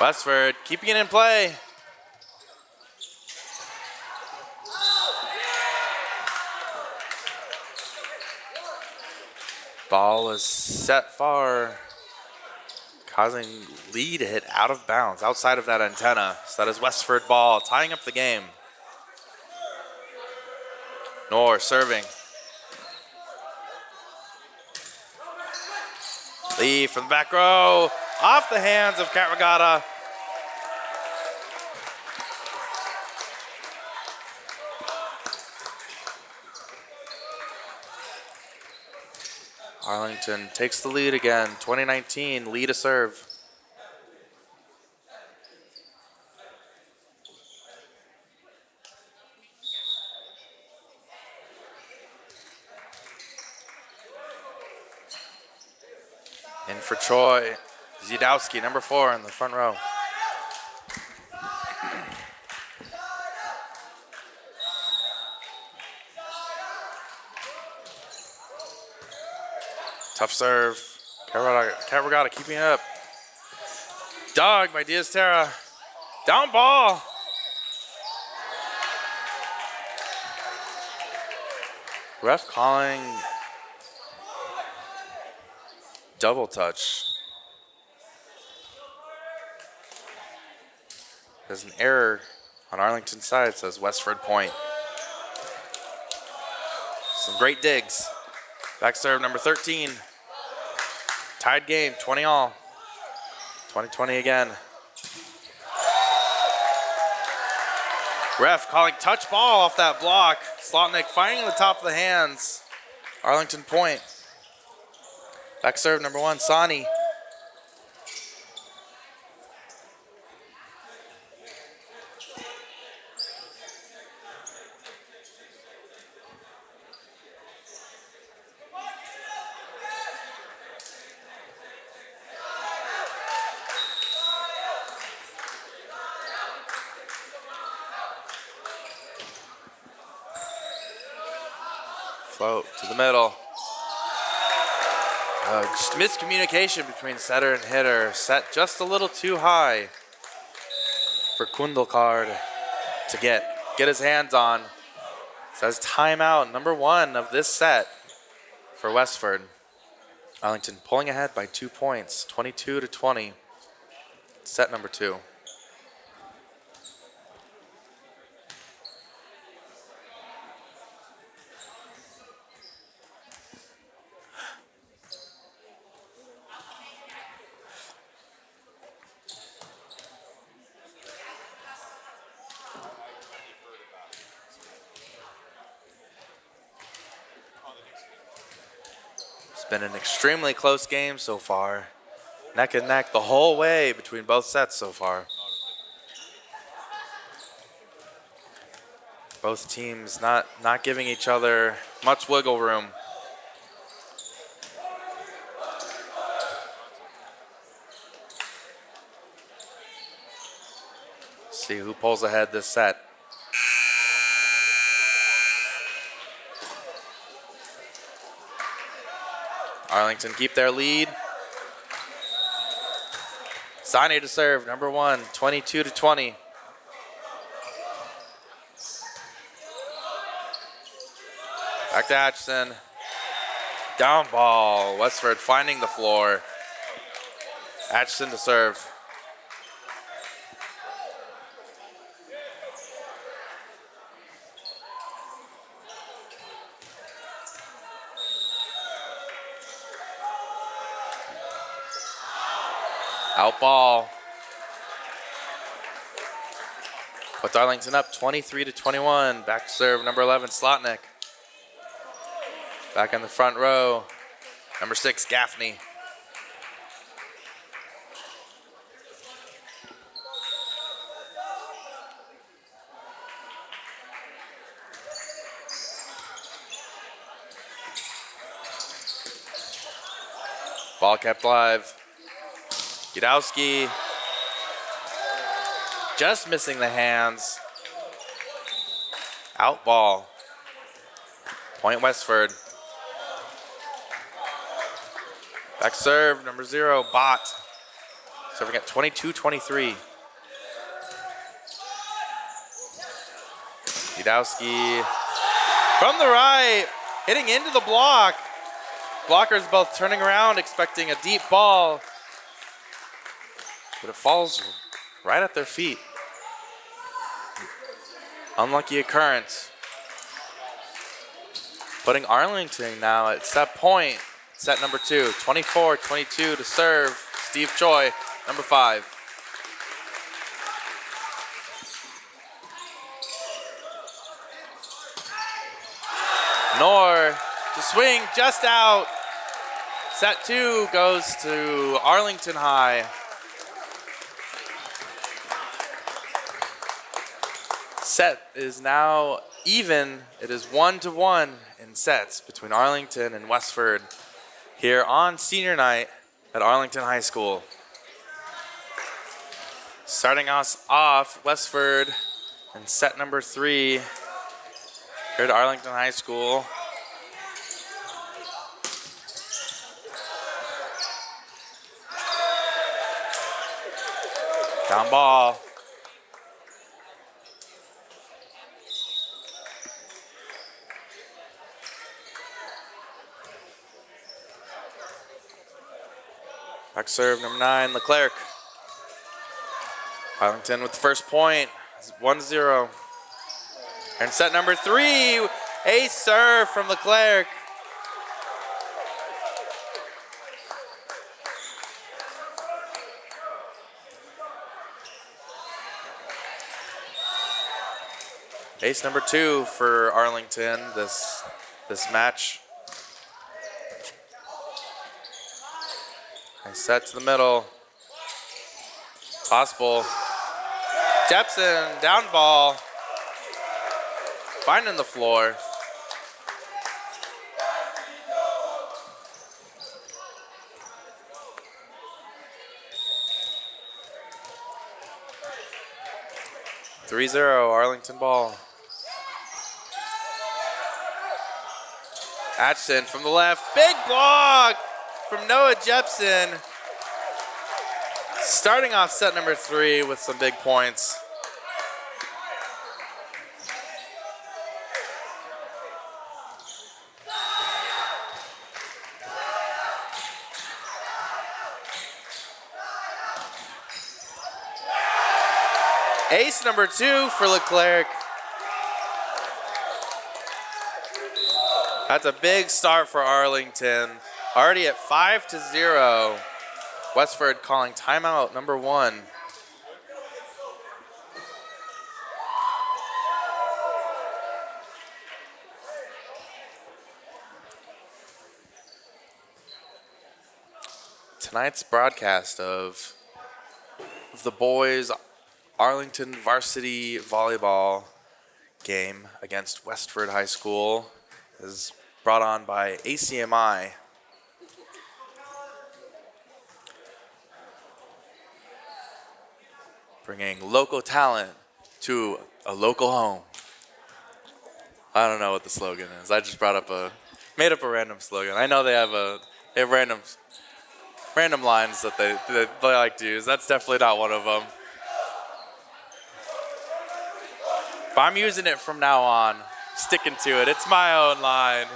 Westford keeping it in play. Ball is set far, causing Lee to hit out of bounds, outside of that antenna. So that is Westford ball, tying up the game. Knorr serving. Lee from the back row, off the hands of Carragata. Arlington takes the lead again, 2019, lead to serve. In for Troy, Zidowski, number 4 in the front row. Tough serve. Carragata keeping it up. Dug by Diaz-Terra. Down ball. Ref calling double touch. There's an error on Arlington's side, says Westford point. Some great digs. Back serve number 13. Tied game, 20 all. 20-20 again. Ref calling touch ball off that block. Slotnick finding the top of the hands. Arlington point. Back serve number 1, Sani. Float to the middle. Just miscommunication between setter and hitter. Set just a little too high for Kundalkar to get his hands on. Says timeout, number 1 of this set for Westford. Arlington pulling ahead by 2 points, 22-20. Set number 2. Been an extremely close game so far. Neck and neck the whole way between both sets so far. Both teams not giving each other much wiggle room. See who pulls ahead this set. Arlington keep their lead. Sani to serve, number 1, 22-20. Back to Atchison. Down ball. Westford finding the floor. Atchison to serve. Out ball. Puts Arlington up 23-21. Back to serve, number 11, Slotnick. Back in the front row, number 6, Gaffney. Ball kept live. Yudowski just missing the hands. Out ball. Point Westford. Back serve, number 0, Bot. Serving at 22-23. Yudowski from the right, hitting into the block. Blockers both turning around, expecting a deep ball. But it falls right at their feet. Unlucky occurrence. Putting Arlington now at set point. Set number 2, 24-22 to serve. Steve Choi, number 5. Nor to swing just out. Set 2 goes to Arlington High. Set is now even. It is 1-1 in sets between Arlington and Westford here on senior night at Arlington High School. Starting us off, Westford in set number 3 here at Arlington High School. Down ball. Back serve, number 9, Leclerc. Arlington with the first point. It's 1-0. And set number 3, ace serve from Leclerc. Ace number 2 for Arlington this match. Nice set to the middle. Possible. Jepson, down ball. Finding the floor. (3-0) Arlington ball. Atchison from the left. Big block from Noah Jepson. Starting off set number 3 with some big points. Ace number 2 for Leclerc. That's a big start for Arlington. Already at 5-0. Westford calling timeout number 1. Tonight's broadcast of the boys' Arlington varsity volleyball game against Westford High School is brought on by ACMi. Bringing local talent to a local home. I don't know what the slogan is. I just made up a random slogan. I know they have random lines that they like to use. That's definitely not one of them. But I'm using it from now on. Sticking to it. It's my own line.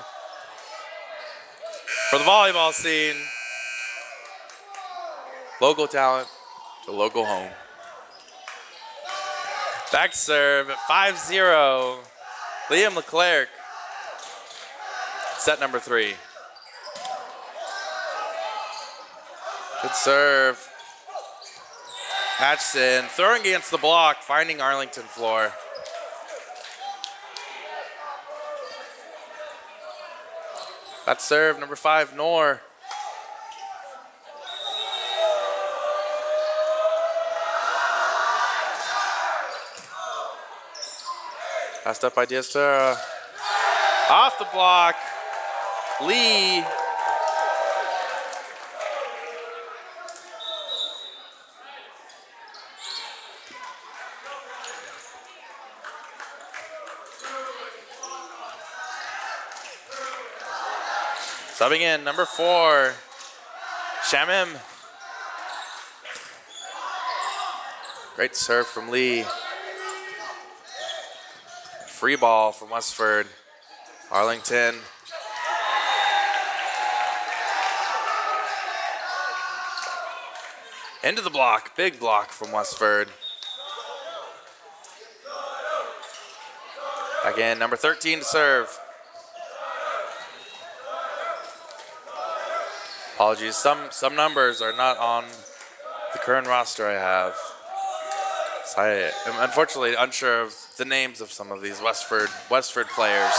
For the volleyball scene. Local talent to local home. Back serve at 5-0. Liam Leclerc. Set number 3. Good serve. Atchison throwing against the block, finding Arlington floor. That serve, number 5, Noor. Passed up by Diastera. Off the block. Lee. Subbing in, number 4, Shamim. Great serve from Lee. Free ball from Westford. Arlington. Into the block, big block from Westford. Again, number 13 to serve. Apologies, some numbers are not on the current roster I have. So I am unfortunately unsure of the names of some of these Westford players.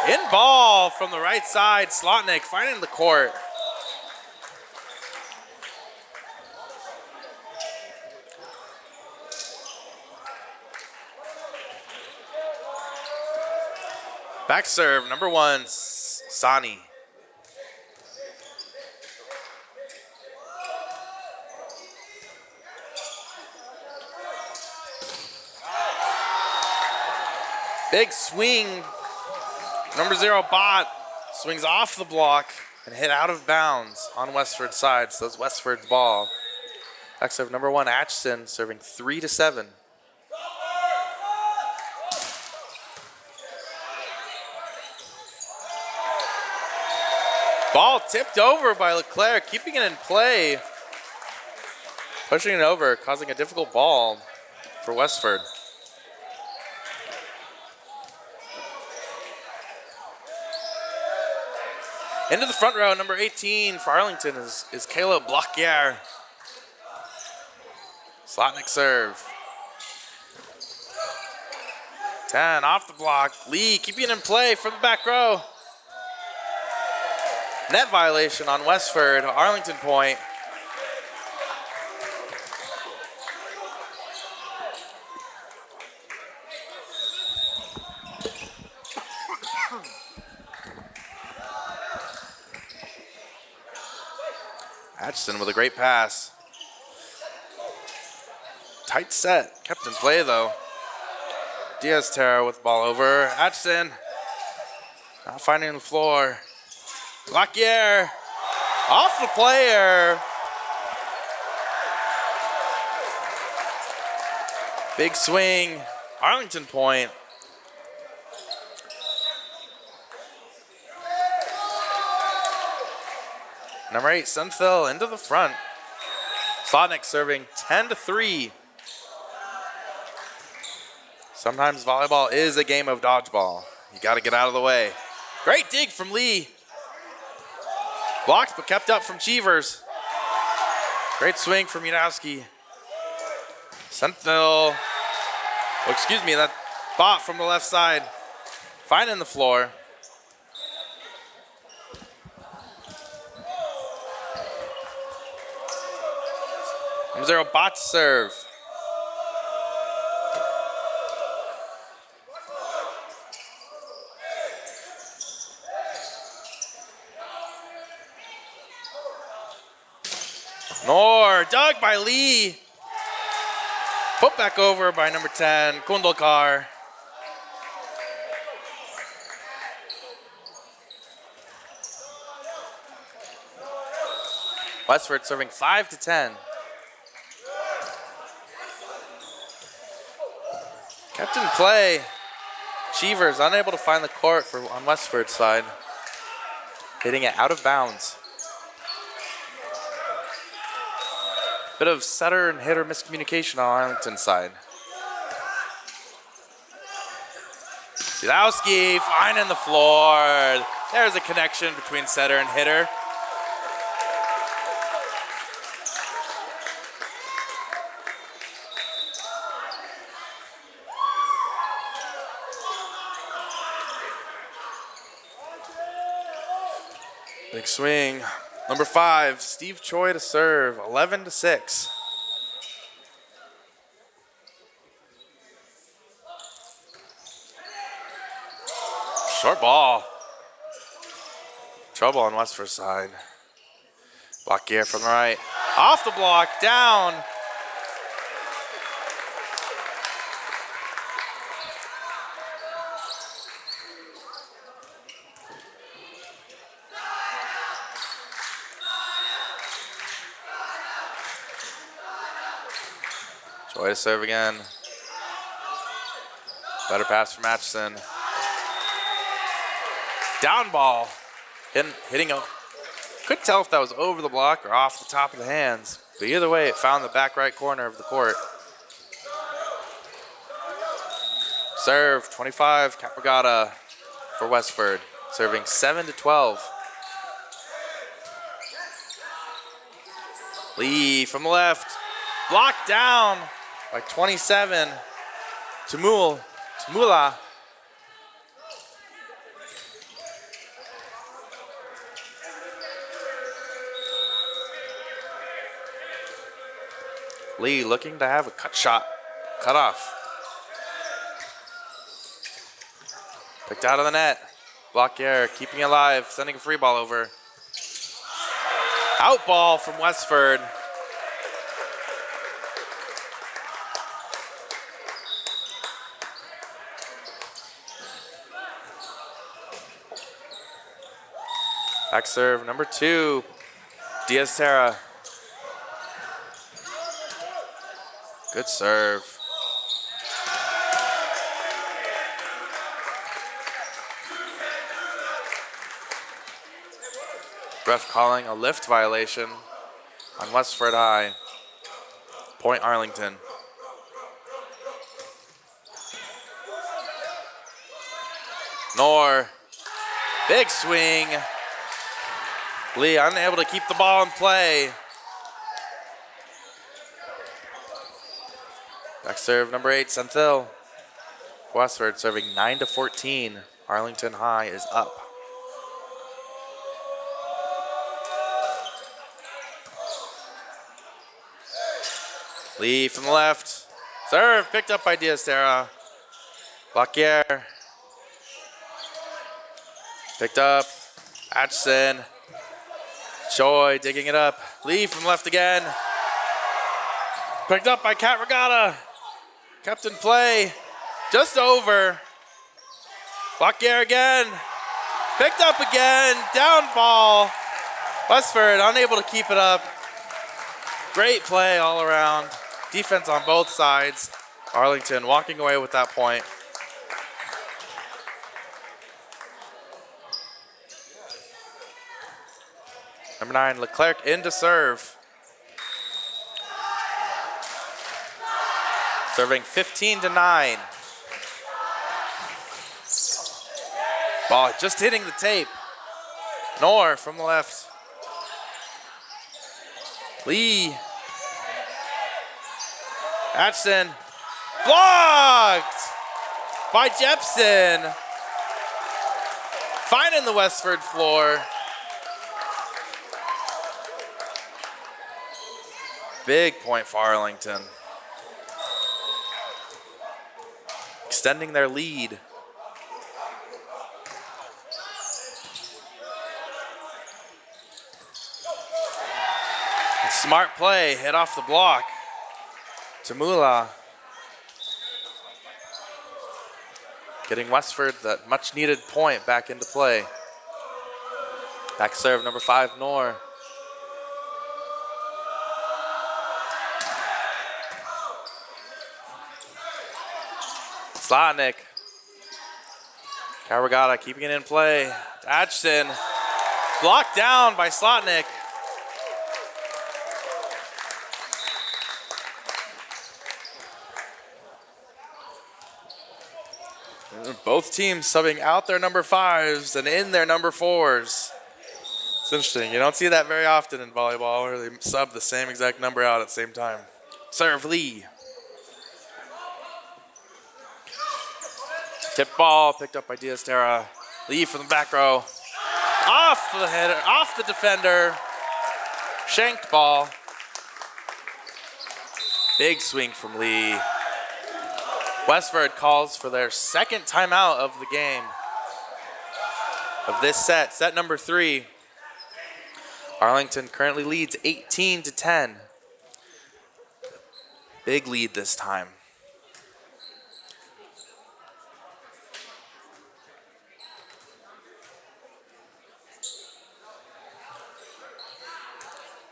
In ball from the right side, Slotnick finding the court. Back serve, number 1, Sani. Big swing. Number 0, Bot, swings off the block and hit out of bounds on Westford's side. So that's Westford's ball. Back serve, number 1, Atchison, serving 3-7. Ball tipped over by Leclerc, keeping it in play. Pushing it over, causing a difficult ball for Westford. Into the front row, number 18 for Arlington is Caleb Blockier. Slotnick serve. 10 off the block. Lee keeping it in play from the back row. Net violation on Westford, Arlington point. Atchison with a great pass. Tight set, kept in play though. Diaz-Terra with the ball over. Atchison not finding the floor. Lockyer off the player. Big swing, Arlington point. Number 8, Sunthil into the front. Slotnick serving 10-3. Sometimes volleyball is a game of dodgeball. You got to get out of the way. Great dig from Lee. Blocked but kept up from Cheevers. Great swing from Yudowski. Sunthil. Oh, excuse me, that bot from the left side. Finding the floor. Number 0, bot serve. Nor, dug by Lee. Put back over by number 10, Kundalkar. Westford serving 5-10. Kept in play. Cheevers unable to find the court on Westford's side. Hitting it out of bounds. Bit of setter and hitter miscommunication on Arlington's side. Yudowski finding the floor. There's a connection between setter and hitter. Big swing. Number 5, Steve Choi to serve, 11-6. Short ball. Trouble on Westford's side. Block here from the right. Off the block, down. Way to serve again. Better pass from Atchison. Down ball. Hitting a... Couldn't tell if that was over the block or off the top of the hands. But either way, it found the back right corner of the court. Serve, 25, Capragata for Westford. Serving 7-12. Lee from the left. Blocked down by 27. Tamula. Lee looking to have a cut shot. Cut off. Picked out of the net. Block air, keeping it alive, sending a free ball over. Out ball from Westford. Back serve, number 2, Diaz-Terra. Good serve. Ref calling a lift violation on Westford High. Point Arlington. Knorr. Big swing. Lee unable to keep the ball in play. Back serve number 8, Senthil. Westford serving 9-14. Arlington High is up. Lee from the left. Serve picked up by Diaz-Terra. Laquier. Picked up. Atchison. Choi digging it up. Lee from left again. Picked up by Cat Regatta. Kept in play. Just over. Laquier again. Picked up again. Down ball. Westford unable to keep it up. Great play all around. Defense on both sides. Arlington walking away with that point. Number 9, Leclerc in to serve. Serving 15-9. Ball just hitting the tape. Knorr from the left. Lee. Atchison. Blocked by Jepson. Finding the Westford floor. Big point for Arlington. Extending their lead. A smart play, hit off the block. Tamula. Getting Westford that much needed point back into play. Back serve number 5, Knorr. Slotnick. Carragata keeping it in play. Atchison. Blocked down by Slotnick. Both teams subbing out their number 5s and in their number 4s. It's interesting. You don't see that very often in volleyball where they sub the same exact number out at the same time. Serve Lee. Tip ball picked up by Diaz-Terra. Lee from the back row. Off the header, off the defender. Shanked ball. Big swing from Lee. Westford calls for their second timeout of the game. Of this set, set number 3. Arlington currently leads 18-10. Big lead this time.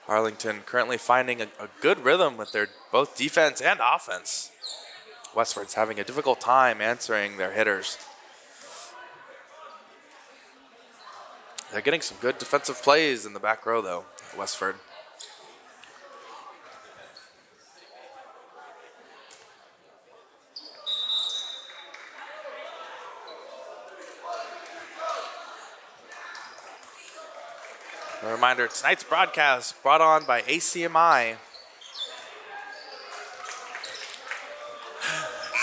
Arlington currently finding a good rhythm with their both defense and offense. Westford's having a difficult time answering their hitters. They're getting some good defensive plays in the back row, though, at Westford. A reminder, tonight's broadcast brought on by ACMi.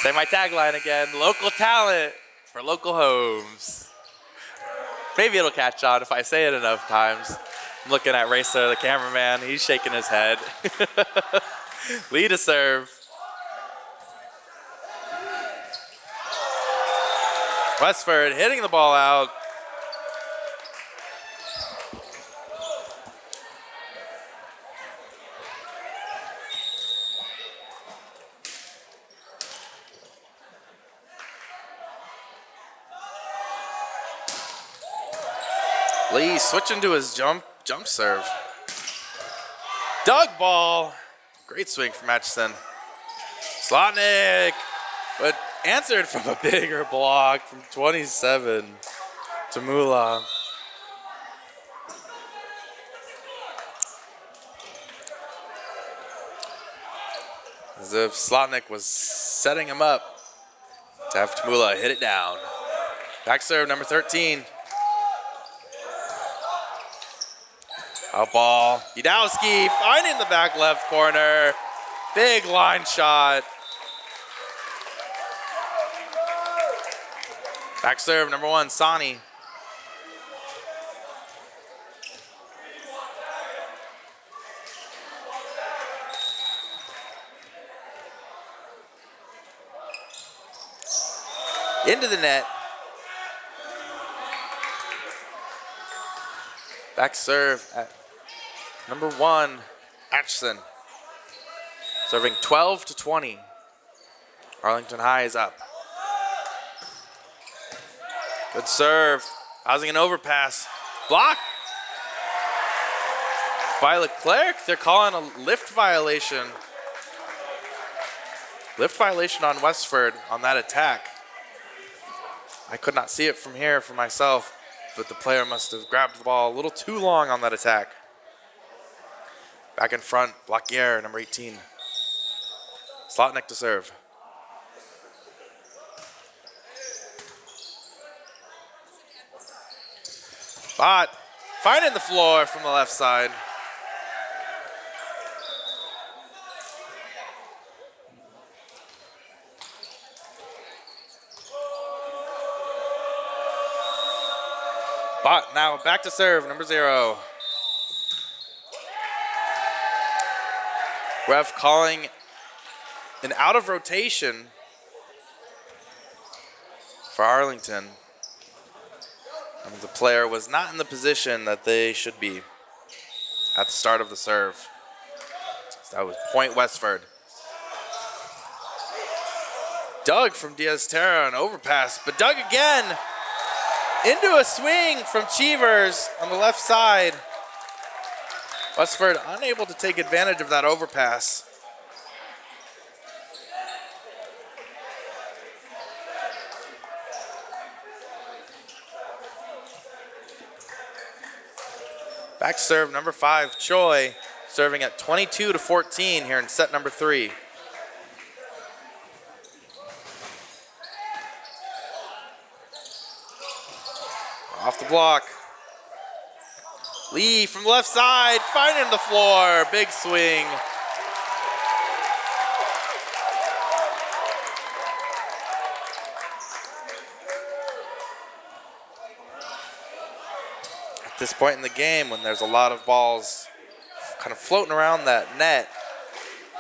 Say my tagline again, local talent for local homes. Maybe it'll catch on if I say it enough times. I'm looking at Racer, the cameraman, he's shaking his head. Lead a serve. Westford hitting the ball out. Lee switching to his jump serve. Dug ball. Great swing from Atchison. Slotnick, but answered from a bigger block from 27 to Mula. As if Slotnick was setting him up to have Tamula hit it down. Back serve, number 13. Out ball. Yudowski finding the back left corner. Big line shot. Back serve, number 1, Sani. Into the net. Back serve at number 1, Atchison. Serving 12-20. Arlington High is up. Good serve. Housing an overpass. Block by Leclerc. They're calling a lift violation. Lift violation on Westford on that attack. I could not see it from here for myself, but the player must have grabbed the ball a little too long on that attack. Back in front, Blacquier, number 18. Slotnick to serve. Bot finding the floor from the left side. Bot now back to serve, number 0. Ref calling an out of rotation for Arlington. And the player was not in the position that they should be at the start of the serve. So that was point Westford. Doug from Diaz-Terra, an overpass, but Doug again into a swing from Cheevers on the left side. Westford unable to take advantage of that overpass. Back serve, number 5, Choi, serving at 22-14 here in set number 3. Off the block. Lee from the left side, finding the floor, big swing. At this point in the game, when there's a lot of balls kind of floating around that net,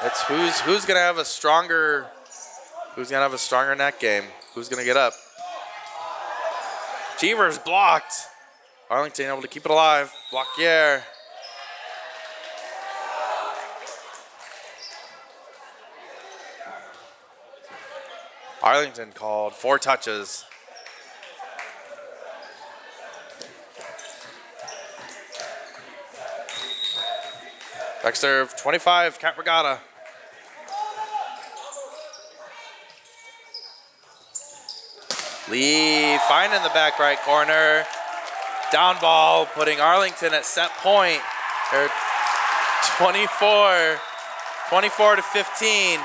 it's who's gonna have a stronger net game? Who's gonna get up? Cheevers blocked. Arlington able to keep it alive. Blacquier. Arlington called 4 touches. Back serve, 25, Cat Regatta. Lee finding the back right corner. Down ball, putting Arlington at set point. They're 24 to 15.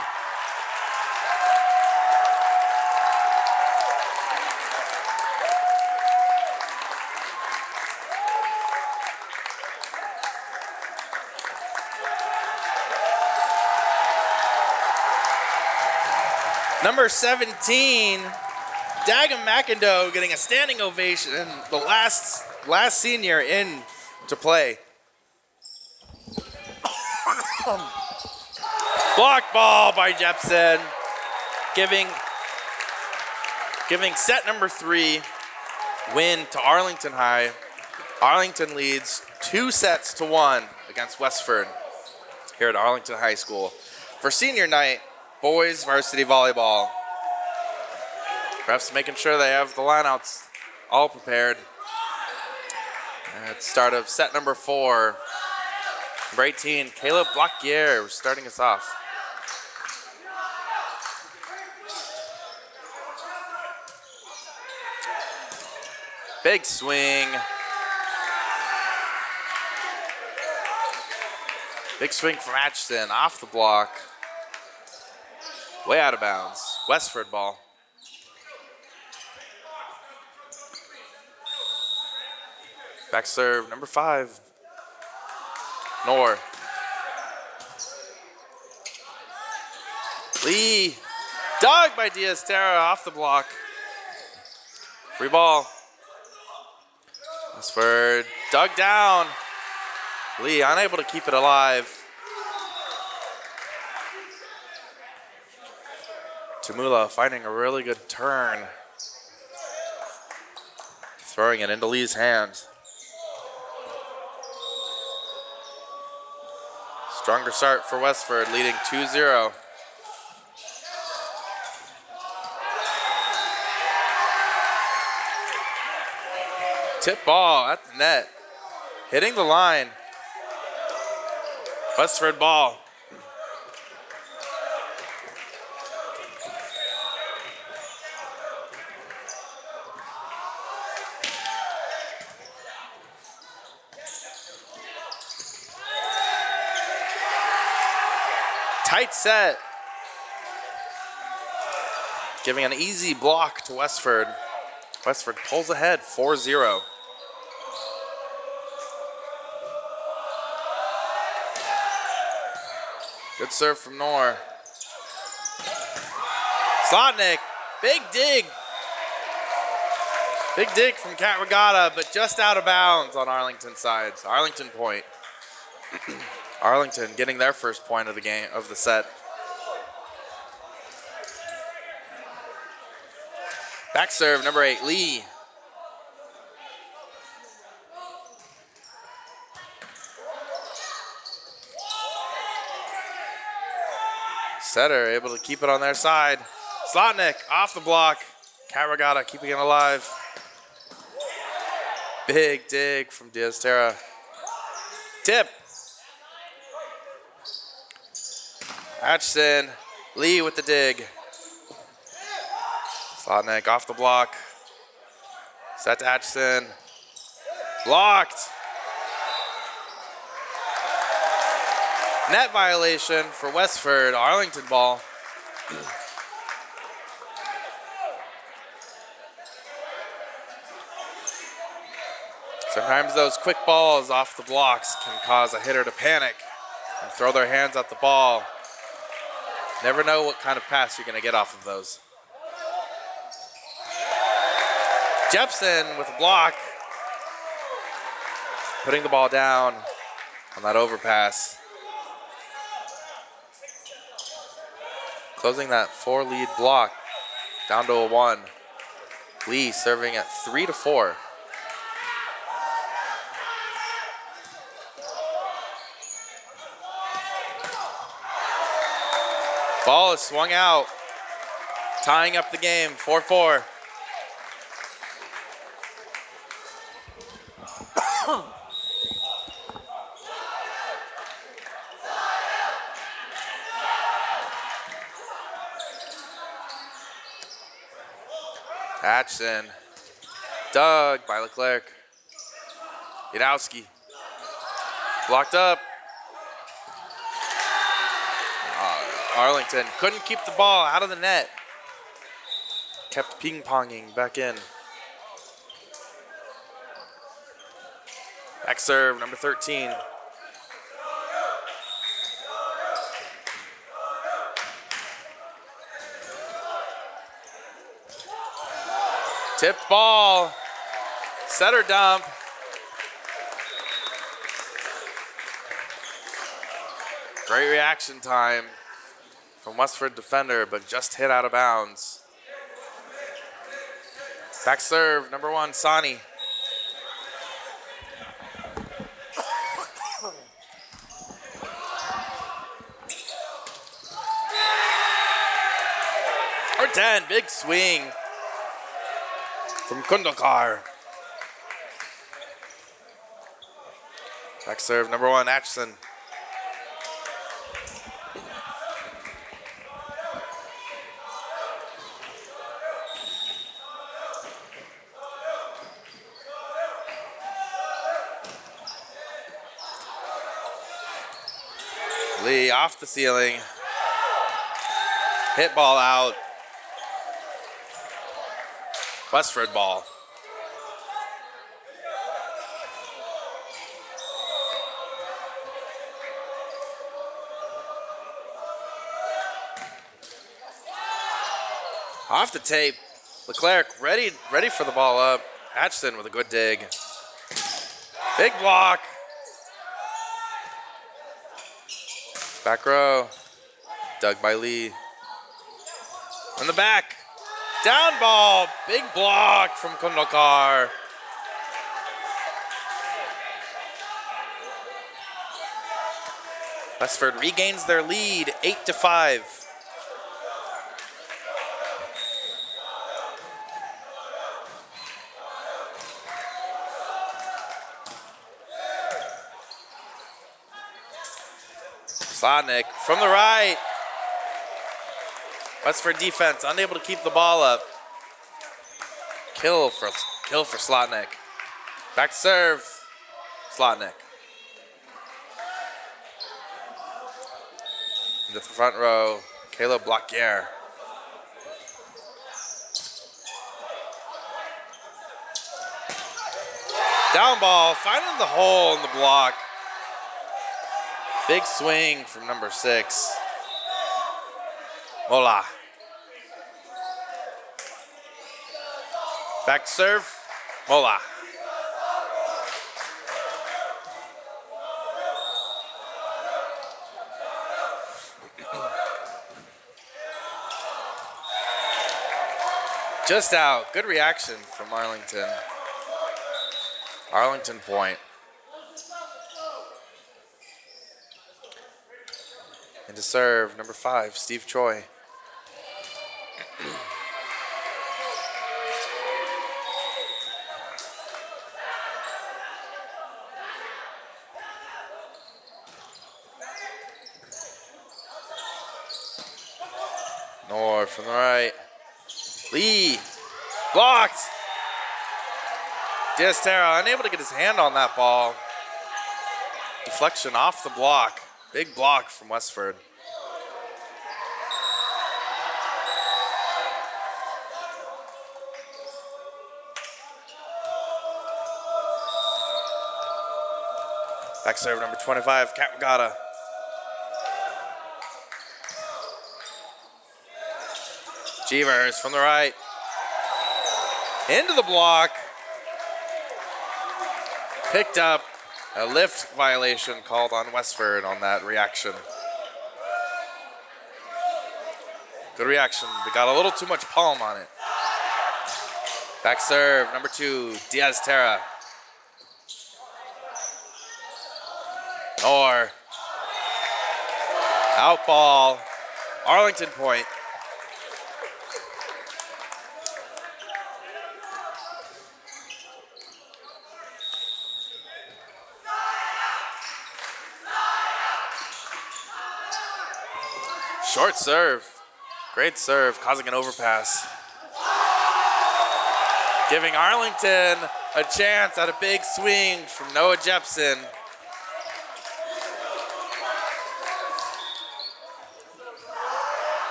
Number 17, Dagum McIndoe getting a standing ovation, and the last senior in to play. Block ball by Jepson, giving set number 3 win to Arlington High. Arlington leads 2-1 against Westford here at Arlington High School. For senior night, boys varsity volleyball. Refs making sure they have the lineouts all prepared. At start of set number 4. Number 18, Caleb Blacquier starting us off. Big swing. Big swing from Atchison, off the block. Way out of bounds. Westford ball. Back serve, number 5. Nor. Lee. Dug by Diaz-Terra, off the block. Free ball. Westford dug down. Lee unable to keep it alive. Tamula finding a really good turn. Throwing it into Lee's hands. Stronger start for Westford, leading 2-0. Tip ball at the net. Hitting the line. Westford ball. Tight set. Giving an easy block to Westford. Westford pulls ahead 4-0. Good serve from Knorr. Slotnick, big dig. Big dig from Cat Regatta, but just out of bounds on Arlington's side. So Arlington point. Arlington getting their first point of the game, of the set. Back serve, number 8, Lee. Setter able to keep it on their side. Slotnick off the block. Cat Regatta keeping it alive. Big dig from Diaz-Terra. Tip. Atchison. Lee with the dig. Slotnick off the block. Set to Atchison. Blocked. Net violation for Westford. Arlington ball. Sometimes those quick balls off the blocks can cause a hitter to panic and throw their hands at the ball. Never know what kind of pass you're going to get off of those. Jepson with a block. Putting the ball down on that overpass. Closing that 4-lead block down to a 1. Lee serving at 3-4. Ball is swung out, tying up the game, 4-4. Atchison. Dug by Leclerc. Yadowski. Blocked up. Arlington couldn't keep the ball out of the net. Kept ping-ponging back in. Back serve, number 13. Tipped ball. Setter dump. Great reaction time from Westford defender, but just hit out of bounds. Back serve, number 1, Sani. Or 10, big swing from Kundalkar. Back serve, number 1, Atchison. Lee off the ceiling. Hit ball out. Westford ball. Off the tape. Leclerc ready for the ball up. Atchison with a good dig. Big block. Back row. Dug by Lee. In the back. Down ball. Big block from Kundalkar. Westford regains their lead, 8-5. Slotnick from the right. Westford defense unable to keep the ball up. Kill for Slotnick. Back to serve. Slotnick. Into the front row. Caleb Blacquier. Down ball, finding the hole in the block. Big swing from number 6. Mola. Back to serve. Mola. Just out. Good reaction from Arlington. Arlington point. And to serve, number 5, Steve Choi. North from the right. Lee. Blocked. Diaz-Terra unable to get his hand on that ball. Deflection off the block. Big block from Westford. Back serve number 25, Kat Regatta. Jeevers from the right. Into the block. Picked up. A lift violation called on Westford on that reaction. Good reaction. They got a little too much palm on it. Back serve, number 2, Diaz-Terra. Or out ball. Arlington point. Short serve. Great serve, causing an overpass. giving Arlington a chance at a big swing from Noah Jepson.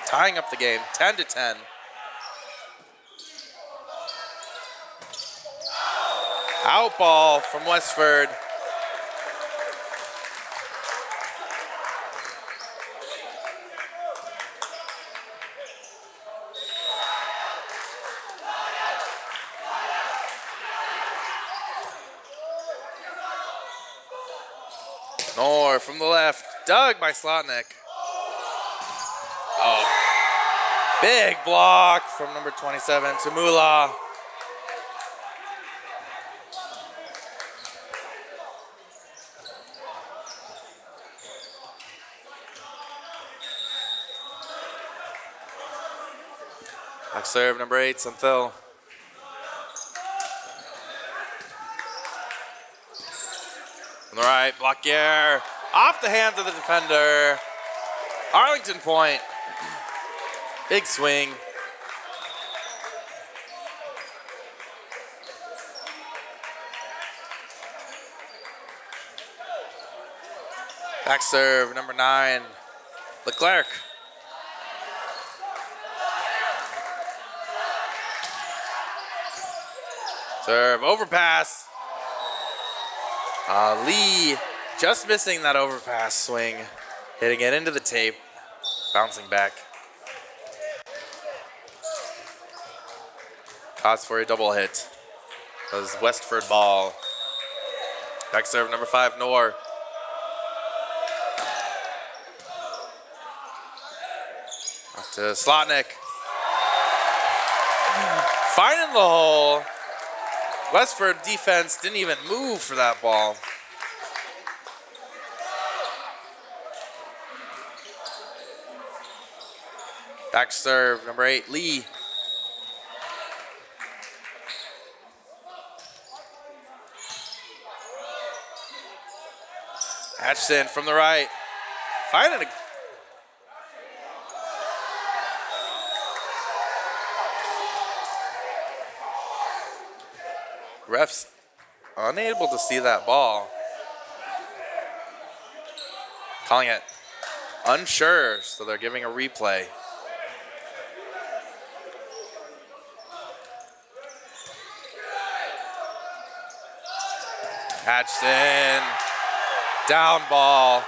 Tying up the game, 10-10. Out ball from Westford. Nor from the left, dug by Slotnick. Oh, big block from number 27, Tamula. Back serve, number 8, Santhil. On the right, Blockier. Off the hands of the defender. Arlington point. Big swing. Back serve, number 9, Leclerc. Serve, overpass. Lee just missing that overpass swing. Hitting it into the tape. Bouncing back. Cause for a double hit. That was Westford ball. Back serve, number 5, Noor. Up to Slotnick. Finding the hole. Westford defense didn't even move for that ball. Back serve, number 8, Lee. Atchison from the right. Finding a refs unable to see that ball. Calling it unsure, so they're giving a replay. Atchison, down ball.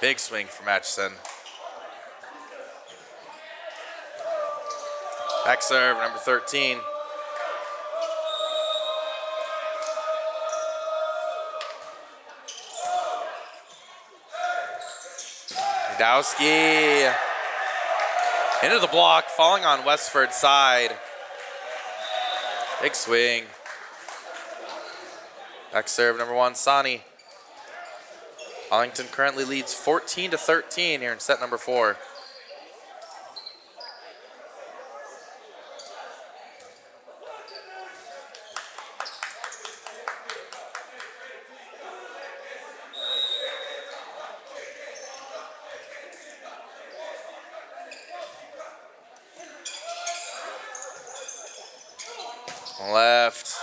Big swing from Atchison. Back serve, number 13. Dowski into the block, falling on Westford's side. Big swing. Back serve, number 1, Sani. Arlington currently leads 14-13 here in set number 4. Left.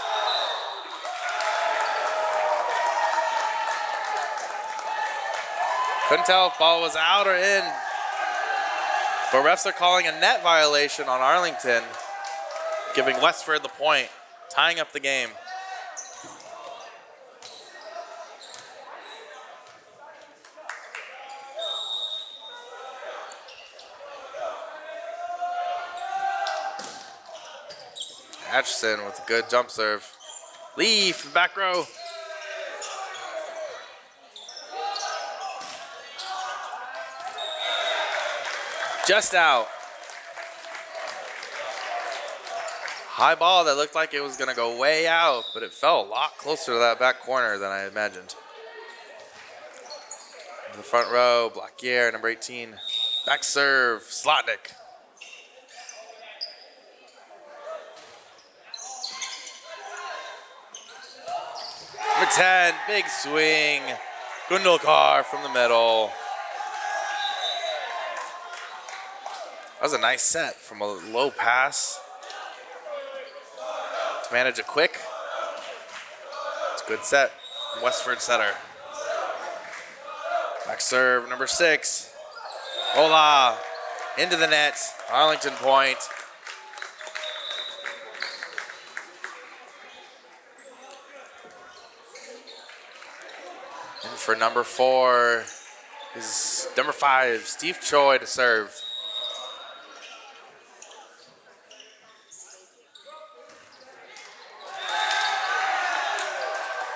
Couldn't tell if ball was out or in. But refs are calling a net violation on Arlington, giving Westford the point, tying up the game. Atchison with a good jump serve. Lee from the back row. Just out. High ball that looked like it was going to go way out, but it fell a lot closer to that back corner than I imagined. In the front row, Blackier, number 18. Back serve, Slotnick. Number 10, big swing. Gundulkar from the middle. That was a nice set from a low pass to manage it quick. It's a good set. Westford setter. Back serve, number 6. Hola, into the net. Arlington point. And for number 4 is number 5, Steve Choi to serve.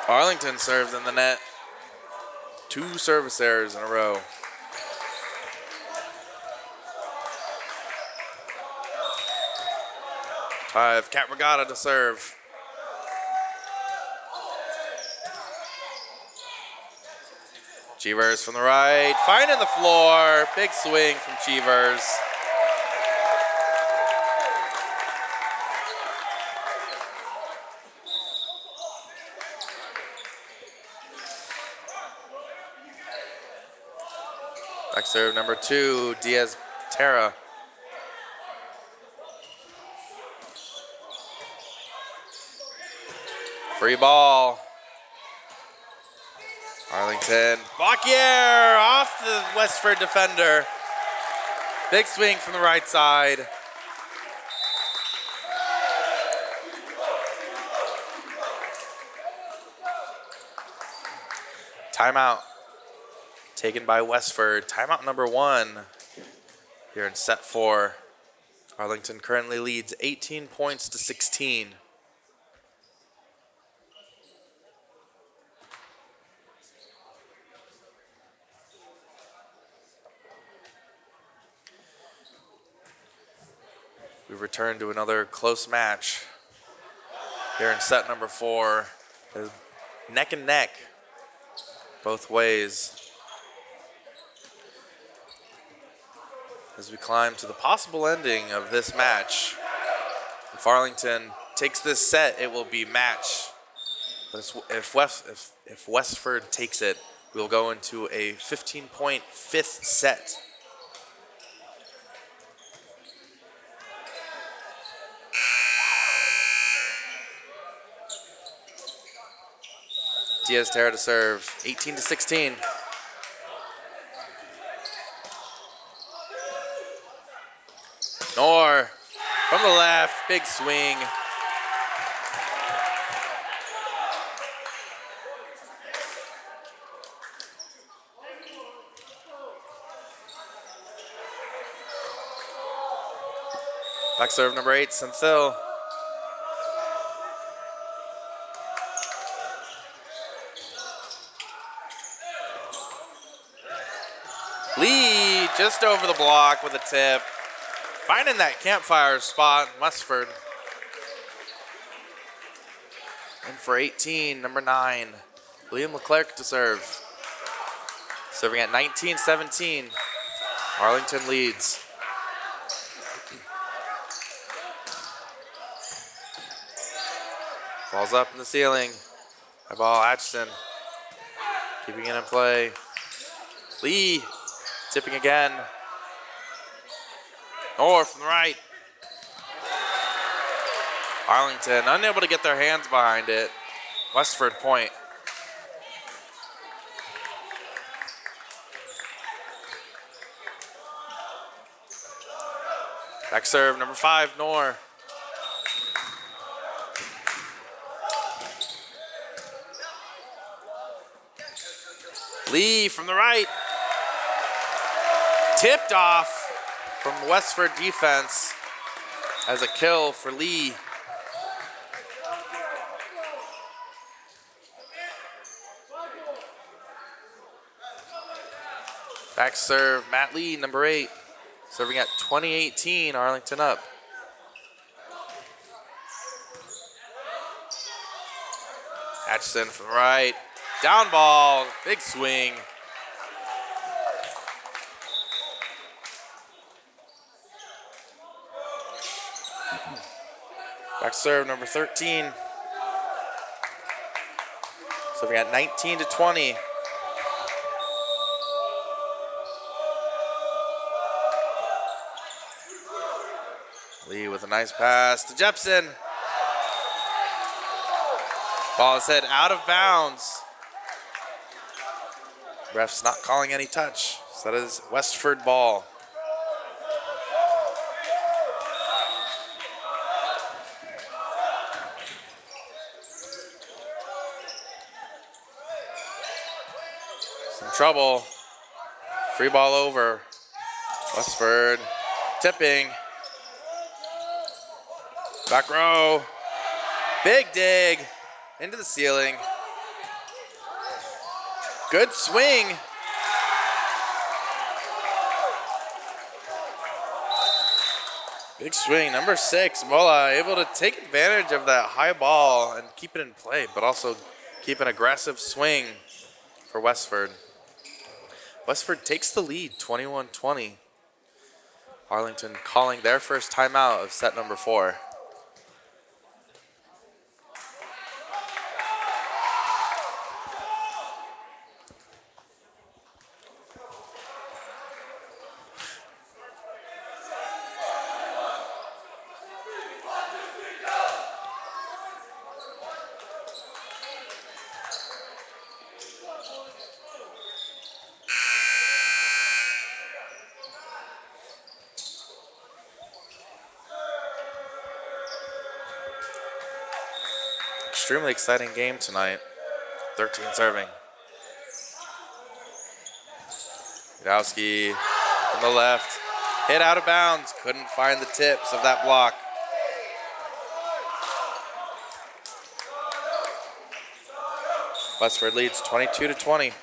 Arlington serves in the net. 2 service errors in a row. Five, Cat Regatta to serve. Cheevers from the right, finding the floor. Big swing from Cheevers. Back serve number 2, Diaz Terra. Free ball. Arlington. Bacquier off the Westford defender. Big swing from the right side. Timeout taken by Westford. Timeout number 1 here in set 4. Arlington currently leads 18 points to 16. We return to another close match here in set number 4. There's neck and neck both ways as we climb to the possible ending of this match. If Arlington takes this set, it will be match. But if Westford takes it, we'll go into a 15-point 5th set. Diaz Terra to serve, 18 to 16. Nor from the left, big swing. Back serve number 8, Senthil. Lee just over the block with a tip. Finding that campfire spot, Westford. And for 18, number 9, Liam Leclerc to serve. Serving at 19-17. Arlington leads. Ball's up in the ceiling. High ball, Atchison. Keeping it in play. Lee tipping again. Or from the right. Arlington unable to get their hands behind it. Westford point. Back serve number 5, Noor. Lee from the right. Tipped off from Westford defense as a kill for Lee. Back serve, Matt Lee, number 8. Serving at 20-18, Arlington up. Atchison from the right. Down ball, big swing. Back serve number 13. Serving at 19-20. Lee with a nice pass to Jepson. Ball is hit out of bounds. Ref's not calling any touch, so that is Westford ball. Some trouble. Free ball over. Westford tipping. Back row. Big dig into the ceiling. Good swing. Big swing. Number 6, Mola, able to take advantage of that high ball and keep it in play, but also keep an aggressive swing for Westford. Westford takes the lead, 21-20. Arlington calling their first timeout of set number 4. Extremely exciting game tonight. 13 serving. Gudowski on the left. Hit out of bounds. Couldn't find the tips of that block. Westford leads 22-20.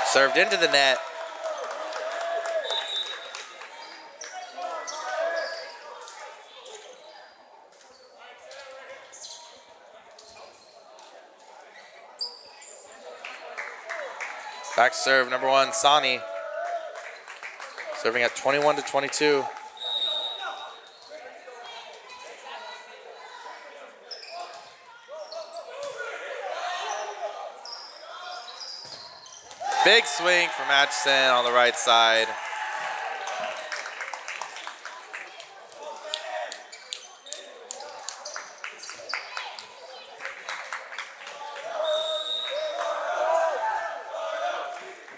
Served into the net. Back serve, number 1, Sani. Serving at 21-22. Big swing from Atchison on the right side.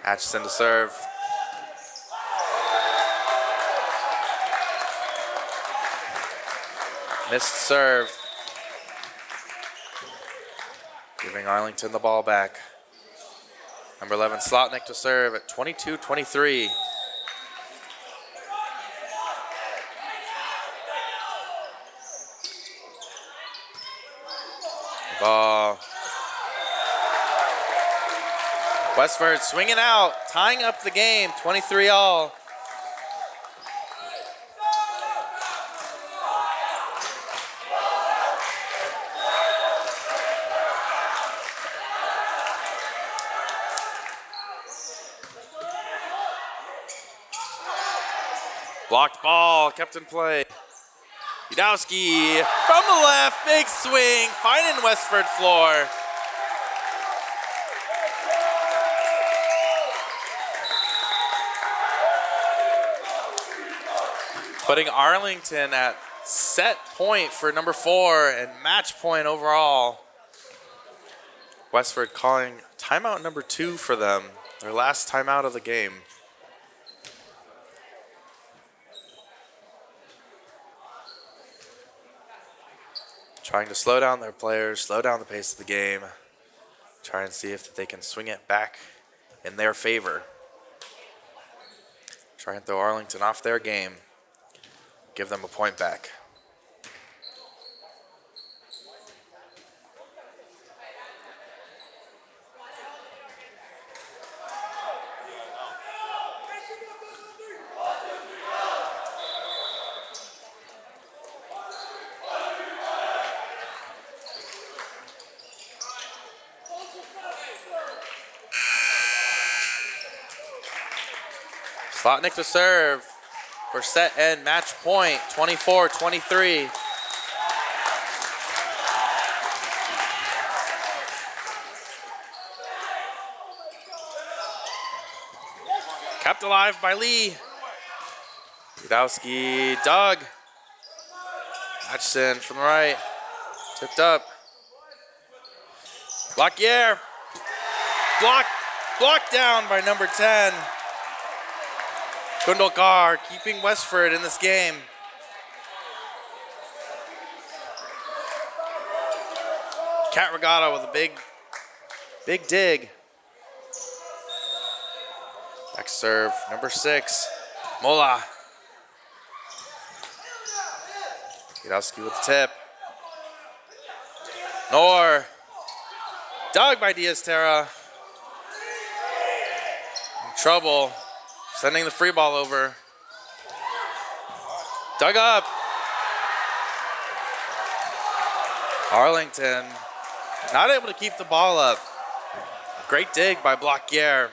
Atchison to serve. Missed serve. Giving Arlington the ball back. Number 11, Slotnick to serve at 22-23. Ball. Westford swinging out, tying up the game, 23-all. Blocked ball, kept in play. Gudowski from the left, big swing, finding Westford floor. Putting Arlington at set point for number 4 and match point overall. Westford calling timeout number 2 for them, their last timeout of the game. Trying to slow down their players, slow down the pace of the game, try and see if they can swing it back in their favor. Try and throw Arlington off their game. Give them a point back. Slotnick to serve for set and match point, 24-23. Kept alive by Lee. Gudowski, Doug. Atchison from the right. Tipped up. Lockyer. Blocked down by number 10. Gundolkar keeping Westford in this game. Cat Regatta with a big dig. Back serve, number 6, Mola. Gudowski with the tip. Nor. Dug by Diaz-Terra. In trouble. Sending the free ball over. Dug up. Arlington not able to keep the ball up. Great dig by Bloquier.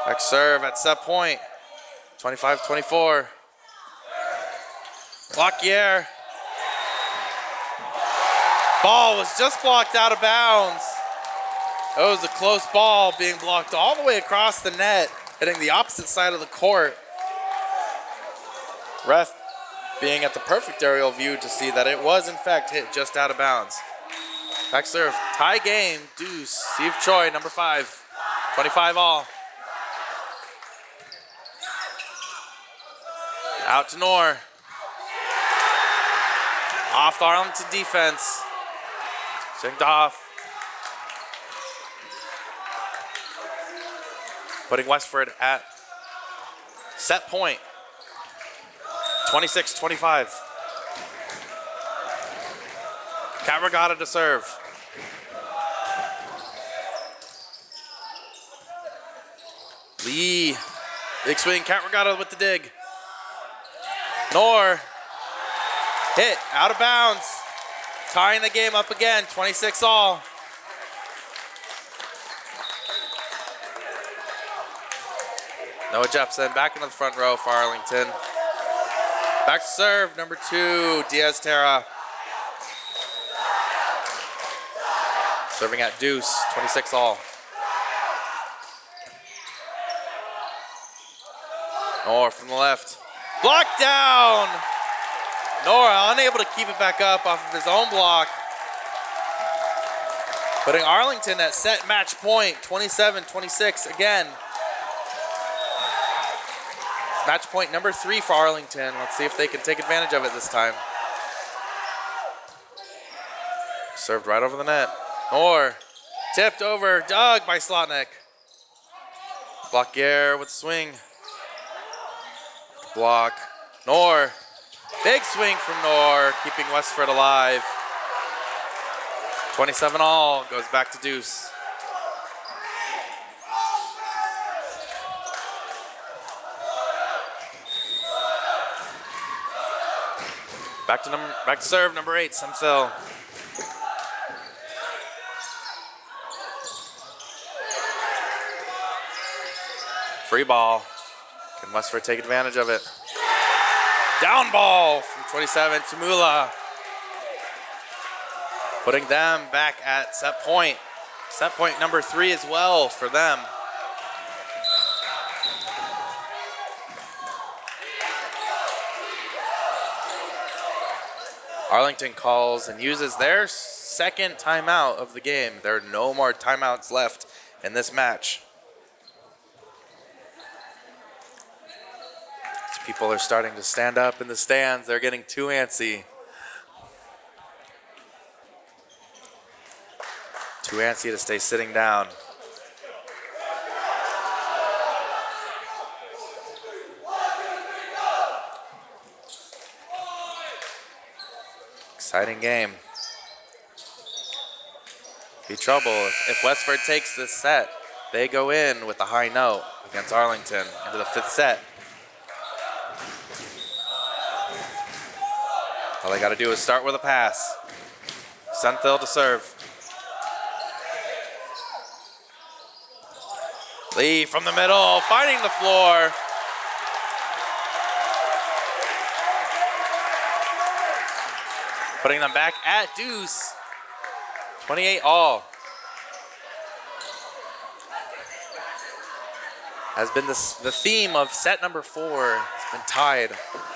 Back serve at set point. 25-24. Bloquier. Ball was just blocked out of bounds. That was a close ball being blocked all the way across the net, hitting the opposite side of the court. Ref being at the perfect aerial view to see that it was in fact hit just out of bounds. Back serve, tie game, deuce. Steve Choi, number 5, 25 all. Out to Knorr. Off the Arlington defense. Chinked off. Putting Westford at set point. 26-25. Cat Regatta to serve. Lee. Big swing. Cat Regatta with the dig. Knorr. Hit. Out of bounds. Tying the game up again. 26 all. Noah Jepson back into the front row for Arlington. Back to serve, number 2, Diaz-Terra. Serving at deuce, 26 all. Nor from the left. Blocked down! Nora unable to keep it back up off of his own block. Putting Arlington at set match point, 27-26 again. Match point number 3 for Arlington. Let's see if they can take advantage of it this time. Served right over the net. Nor. Tipped over. Dug by Slotnick. Bloquier with the swing. Block. Nor. Big swing from Nor, keeping Westford alive. 27 all. Goes back to deuce. Back to serve, number 8, Semphil. Free ball. Can Westford take advantage of it? Down ball from 27, Tumula. Putting them back at set point. Set point number 3 as well for them. Arlington calls and uses their second timeout of the game. There are no more timeouts left in this match. As people are starting to stand up in the stands, they're getting too antsy. Too antsy to stay sitting down. Exciting game. Be trouble if Westford takes this set. They go in with a high note against Arlington into the 5th set. All they got to do is start with a pass. Semphil to serve. Lee from the middle, finding the floor. putting them back at deuce. 28 all. Has been the theme of set number 4. It's been tied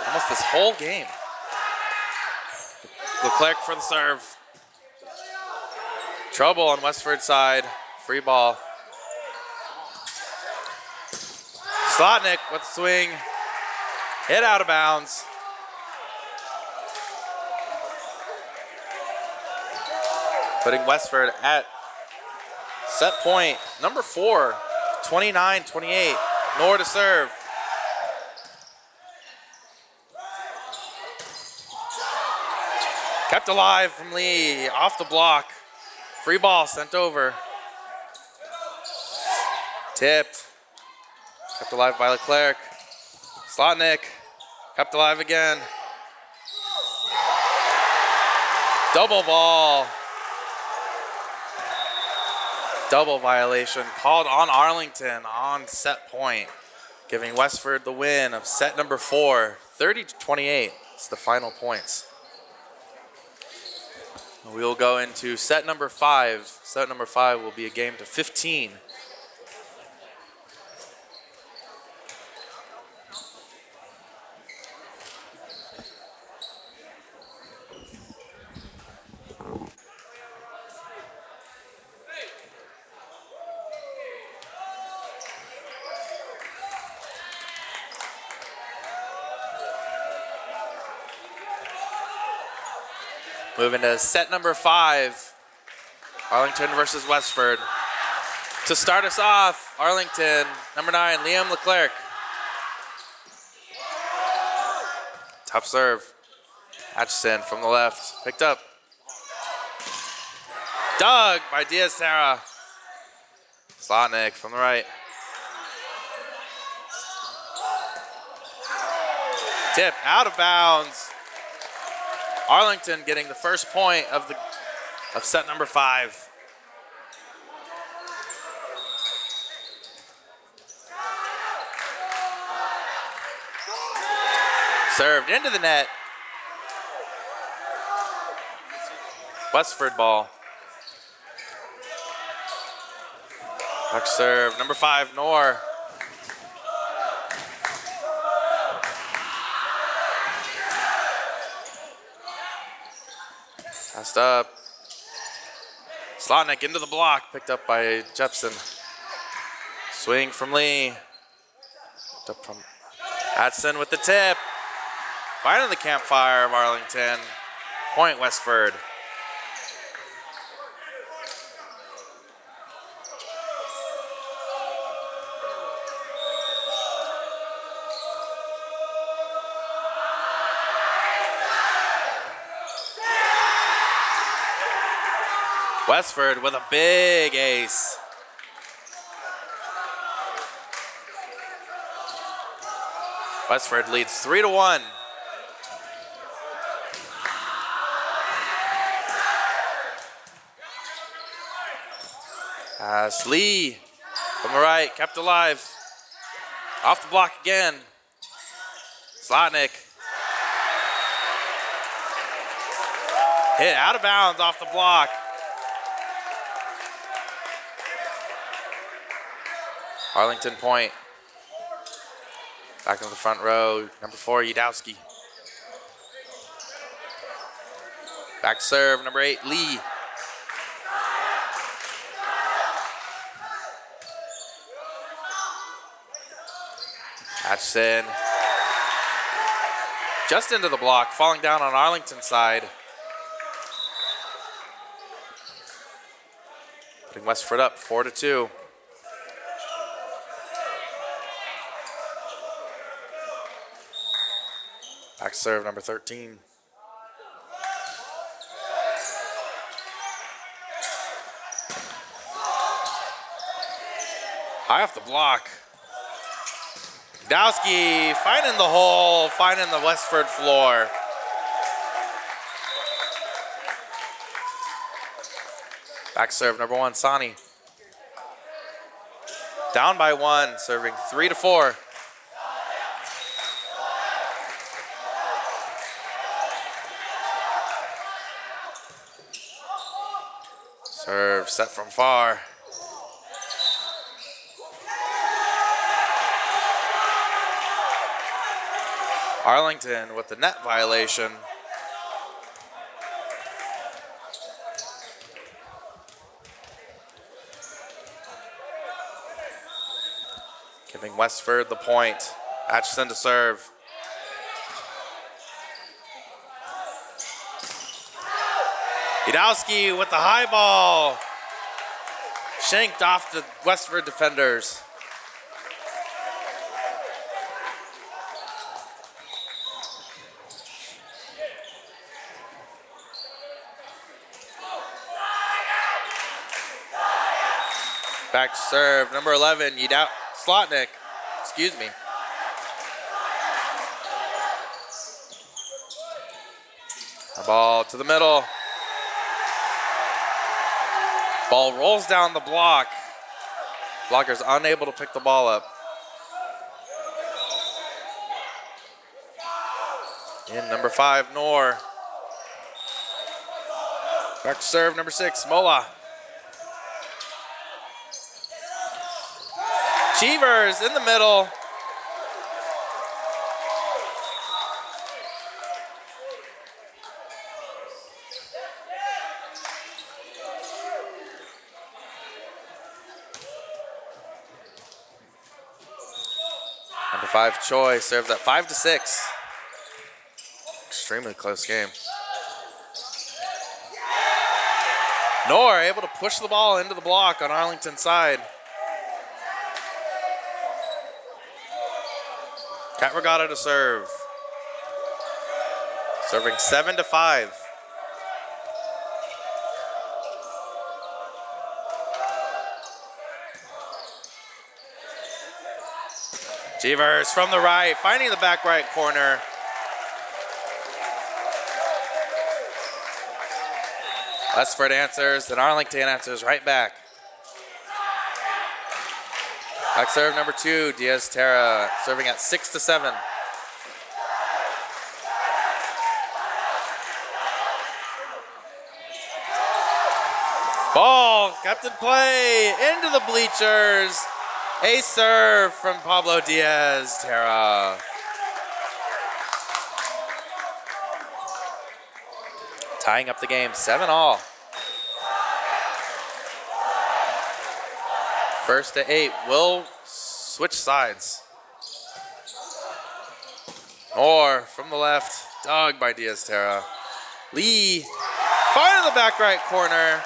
almost this whole game. Leclerc for the serve. Trouble on Westford side. Free ball. Slotnick with the swing. Hit out of bounds. Putting Westford at set point number 4. 29-28. Nor to serve. Kept alive from Lee. Off the block. Free ball sent over. Tipped. Kept alive by Leclerc. Slotnick. Kept alive again. Double ball. Double violation called on Arlington on set point, giving Westford the win of set number 4, 30-28. It's the final points. We will go into set number 5. Set number 5 will be a game to 15. Moving to set number 5, Arlington versus Westford. To start us off, Arlington, number 9, Liam Leclerc. Tough serve. Atchison from the left, picked up. Dug by Diaz-Terra. Slotnick from the right. Tip out of bounds. Arlington getting the first point of set number 5. Served into the net. Westford ball. Back serve, number 5, Nor. Passed up. Slotnick into the block, picked up by Jepson. Swing from Lee. Picked up from Atson with the tip. Finding the campfire of Arlington. Point Westford. Westford with a big ace. Westford leads 3-1. As Lee from the right, kept alive. Off the block again. Slotnick. Hit out of bounds off the block. Arlington point. Back in the front row, number 4, Yudowski. Back serve, number 8, Lee. Atchison. Just into the block, falling down on Arlington's side. Putting Westford up 4-2. Back serve, number 13. High off the block. Dowski finding the hole, finding the Westford floor. Back serve, number 1, Sani. Down by 1, serving 3-4. Serve set from far. Arlington with the net violation. Giving Westford the point. Atchison to serve. Yudowski with the high ball. Shanked off the Westford defenders. Back to serve, number 11, Slotnick, excuse me. A ball to the middle. Ball rolls down the block. Blocker's unable to pick the ball up. In number 5, Noor. Back to serve, number 6, Mola. Cheevers in the middle. Number 5, Choi serves at 5-6. Extremely close game. Noor able to push the ball into the block on Arlington's side. Cat Regatta to serve. Serving 7-5. Jeevers from the right, finding the back right corner. Westford answers, then Arlington answers right back. Back serve number 2, Diaz Terra, serving at 6-7. Ball, kept in play, into the bleachers. A serve from Pablo Diaz Terra. Tying up the game, 7-all. 1st to 8, will switch sides. Or from the left, dug by Diaz Terra. Lee, far to the back right corner.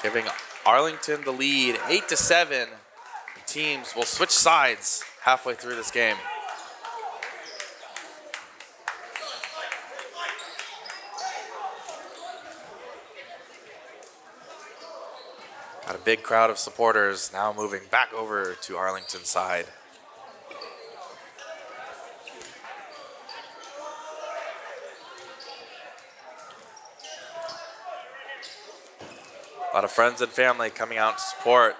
Giving Arlington the lead, 8-7. The teams will switch sides halfway through this game. Got a big crowd of supporters now moving back over to Arlington's side. A lot of friends and family coming out to support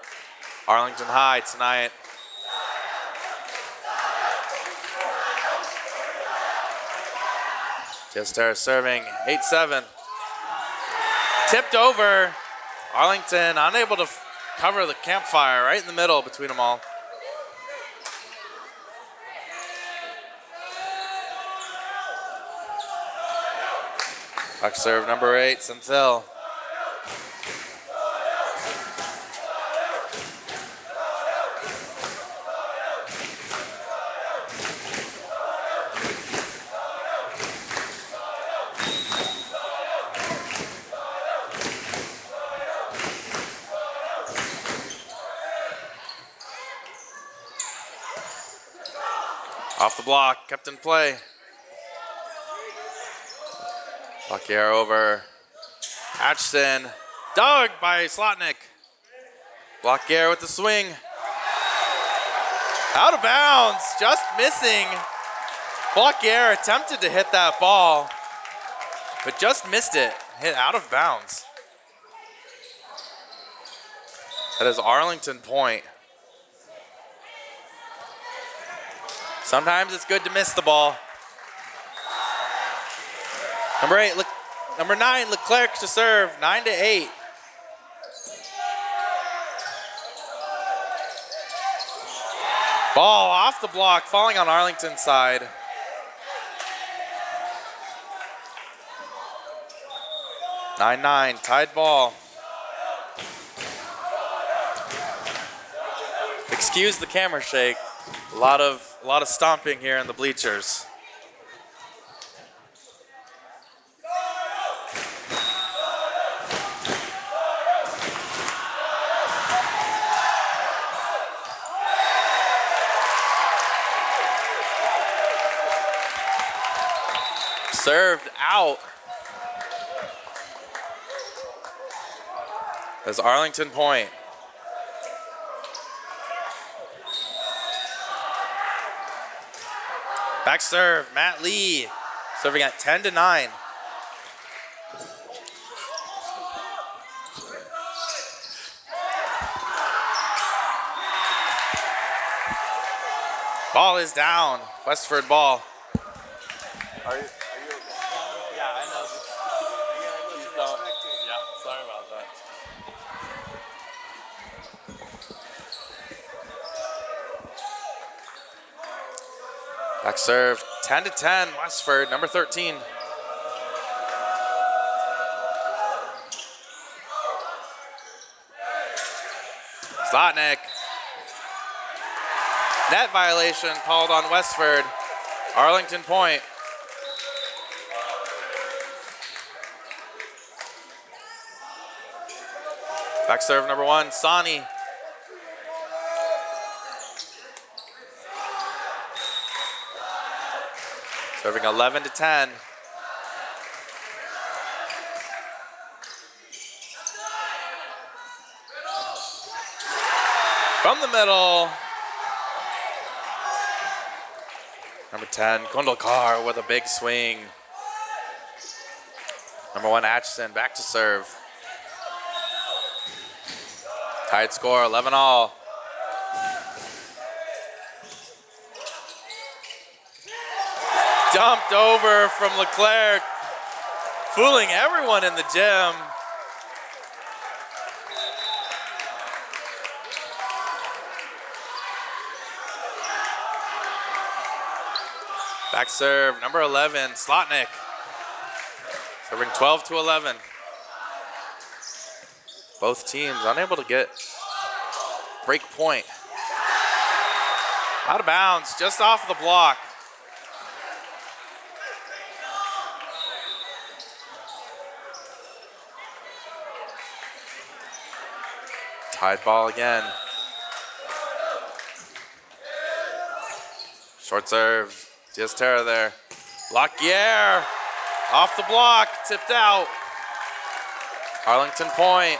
Arlington High tonight. Diaz-Terra serving 8-7. Tipped over. Arlington unable to cover the campfire right in the middle between them all. Back serve number 8, Senthil. Off the block, kept in play. Blockier over. Atchison, dug by Slotnick. Blockier with the swing. Out of bounds, just missing. Blockier attempted to hit that ball, but just missed it. Hit out of bounds. That is Arlington point. Sometimes it's good to miss the ball. Number 9, Leclerc to serve, 9-8. Ball off the block, falling on Arlington's side. Nine, tied ball. Excuse the camera shake. A lot of stomping here in the bleachers. Served out. As Arlington point. Back serve, Matt Lee, serving at 10-9. Ball is down. Westford ball. Are you okay? Yeah, I know. Please don't. Yeah, sorry about that. Back serve, 10-10, Westford, number 13. Zlotnick. Net violation called on Westford. Arlington point. Back serve number 1, Sani. Serving 11-10. From the middle. Number 10, Kundalkar with a big swing. Number 1, Atchison, back to serve. Tied score, 11-all. Dumped over from Leclerc, fooling everyone in the gym. Back serve, number 11, Zlotnick. Serving 12-11. Both teams unable to get break point. Out of bounds, just off the block. Tied ball again. Short serve. Diaz-Terra there. Lacquier off the block, tipped out. Arlington point.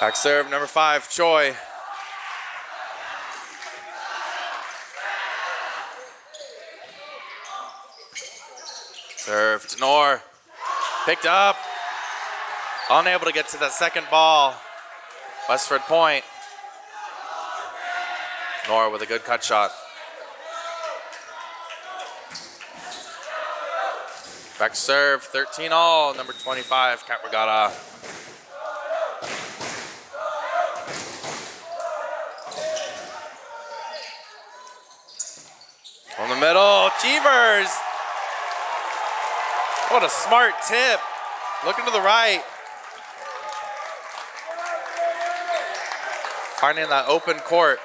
Back serve number 5, Choi. Serve to Knorr. Picked up. Unable to get to that second ball. Westford point. Knorr with a good cut shot. Back serve, 13-all, number 25, Capragata. From the middle, Cheevers. What a smart tip. Looking to the right. Finding that open court.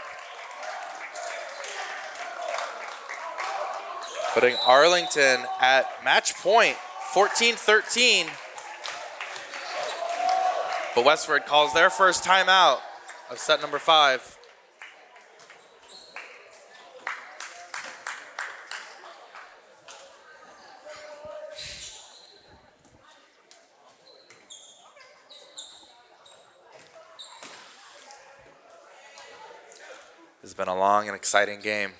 Putting Arlington at match point, 14-13. But Westford calls their first timeout of set number 5. It's been a long and exciting game.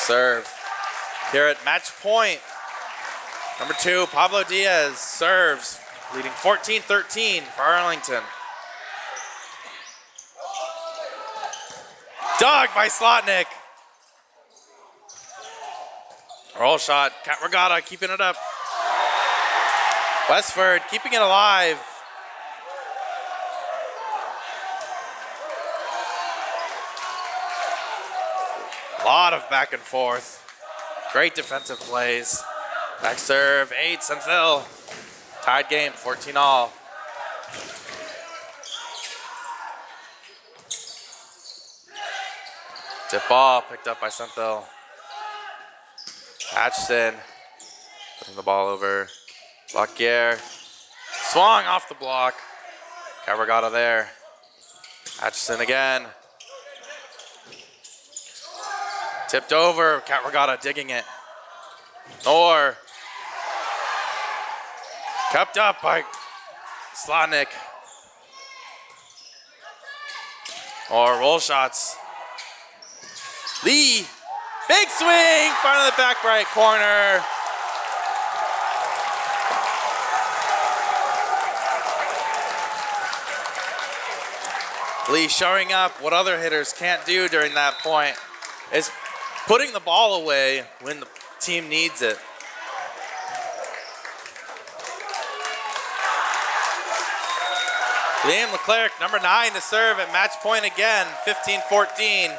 serve. Here at match point, number 2, Pablo Diaz serves, leading 14-13 for Arlington. Dug by Slotnick. Roll shot, Cat Regatta keeping it up. Westford keeping it alive. A lot of back and forth. Great defensive plays. Back serve, 8, Senthil. Tied game, 14-all. Tip ball picked up by Senthil. Atchison putting the ball over. Lockyer swung off the block. Cabragata there. Atchison again. Tipped over, Cabragata digging it. Or kept up by Slotnick. Or roll shots. Lee, big swing, front of the back right corner. Lee showing up what other hitters can't do during that point is putting the ball away when the team needs it. Liam Leclerc, number 9 to serve at match point again, 15-14.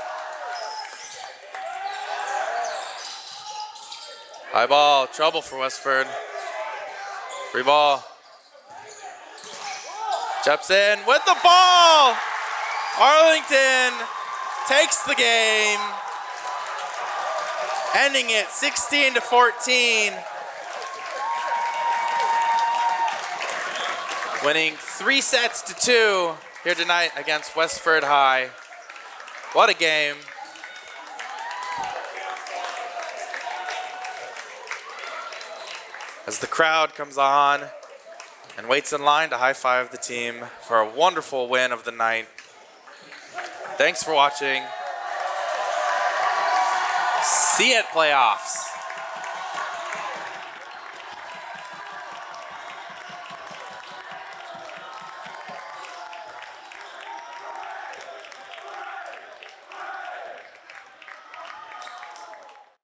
High ball, trouble for Westford. Free ball. Jepson with the ball! Arlington takes the game, ending it 16-14. Winning 3 sets to 2 here tonight against Westford High. What a game. As the crowd comes on and waits in line to high-five the team for a wonderful win of the night. Thanks for watching. See you at playoffs.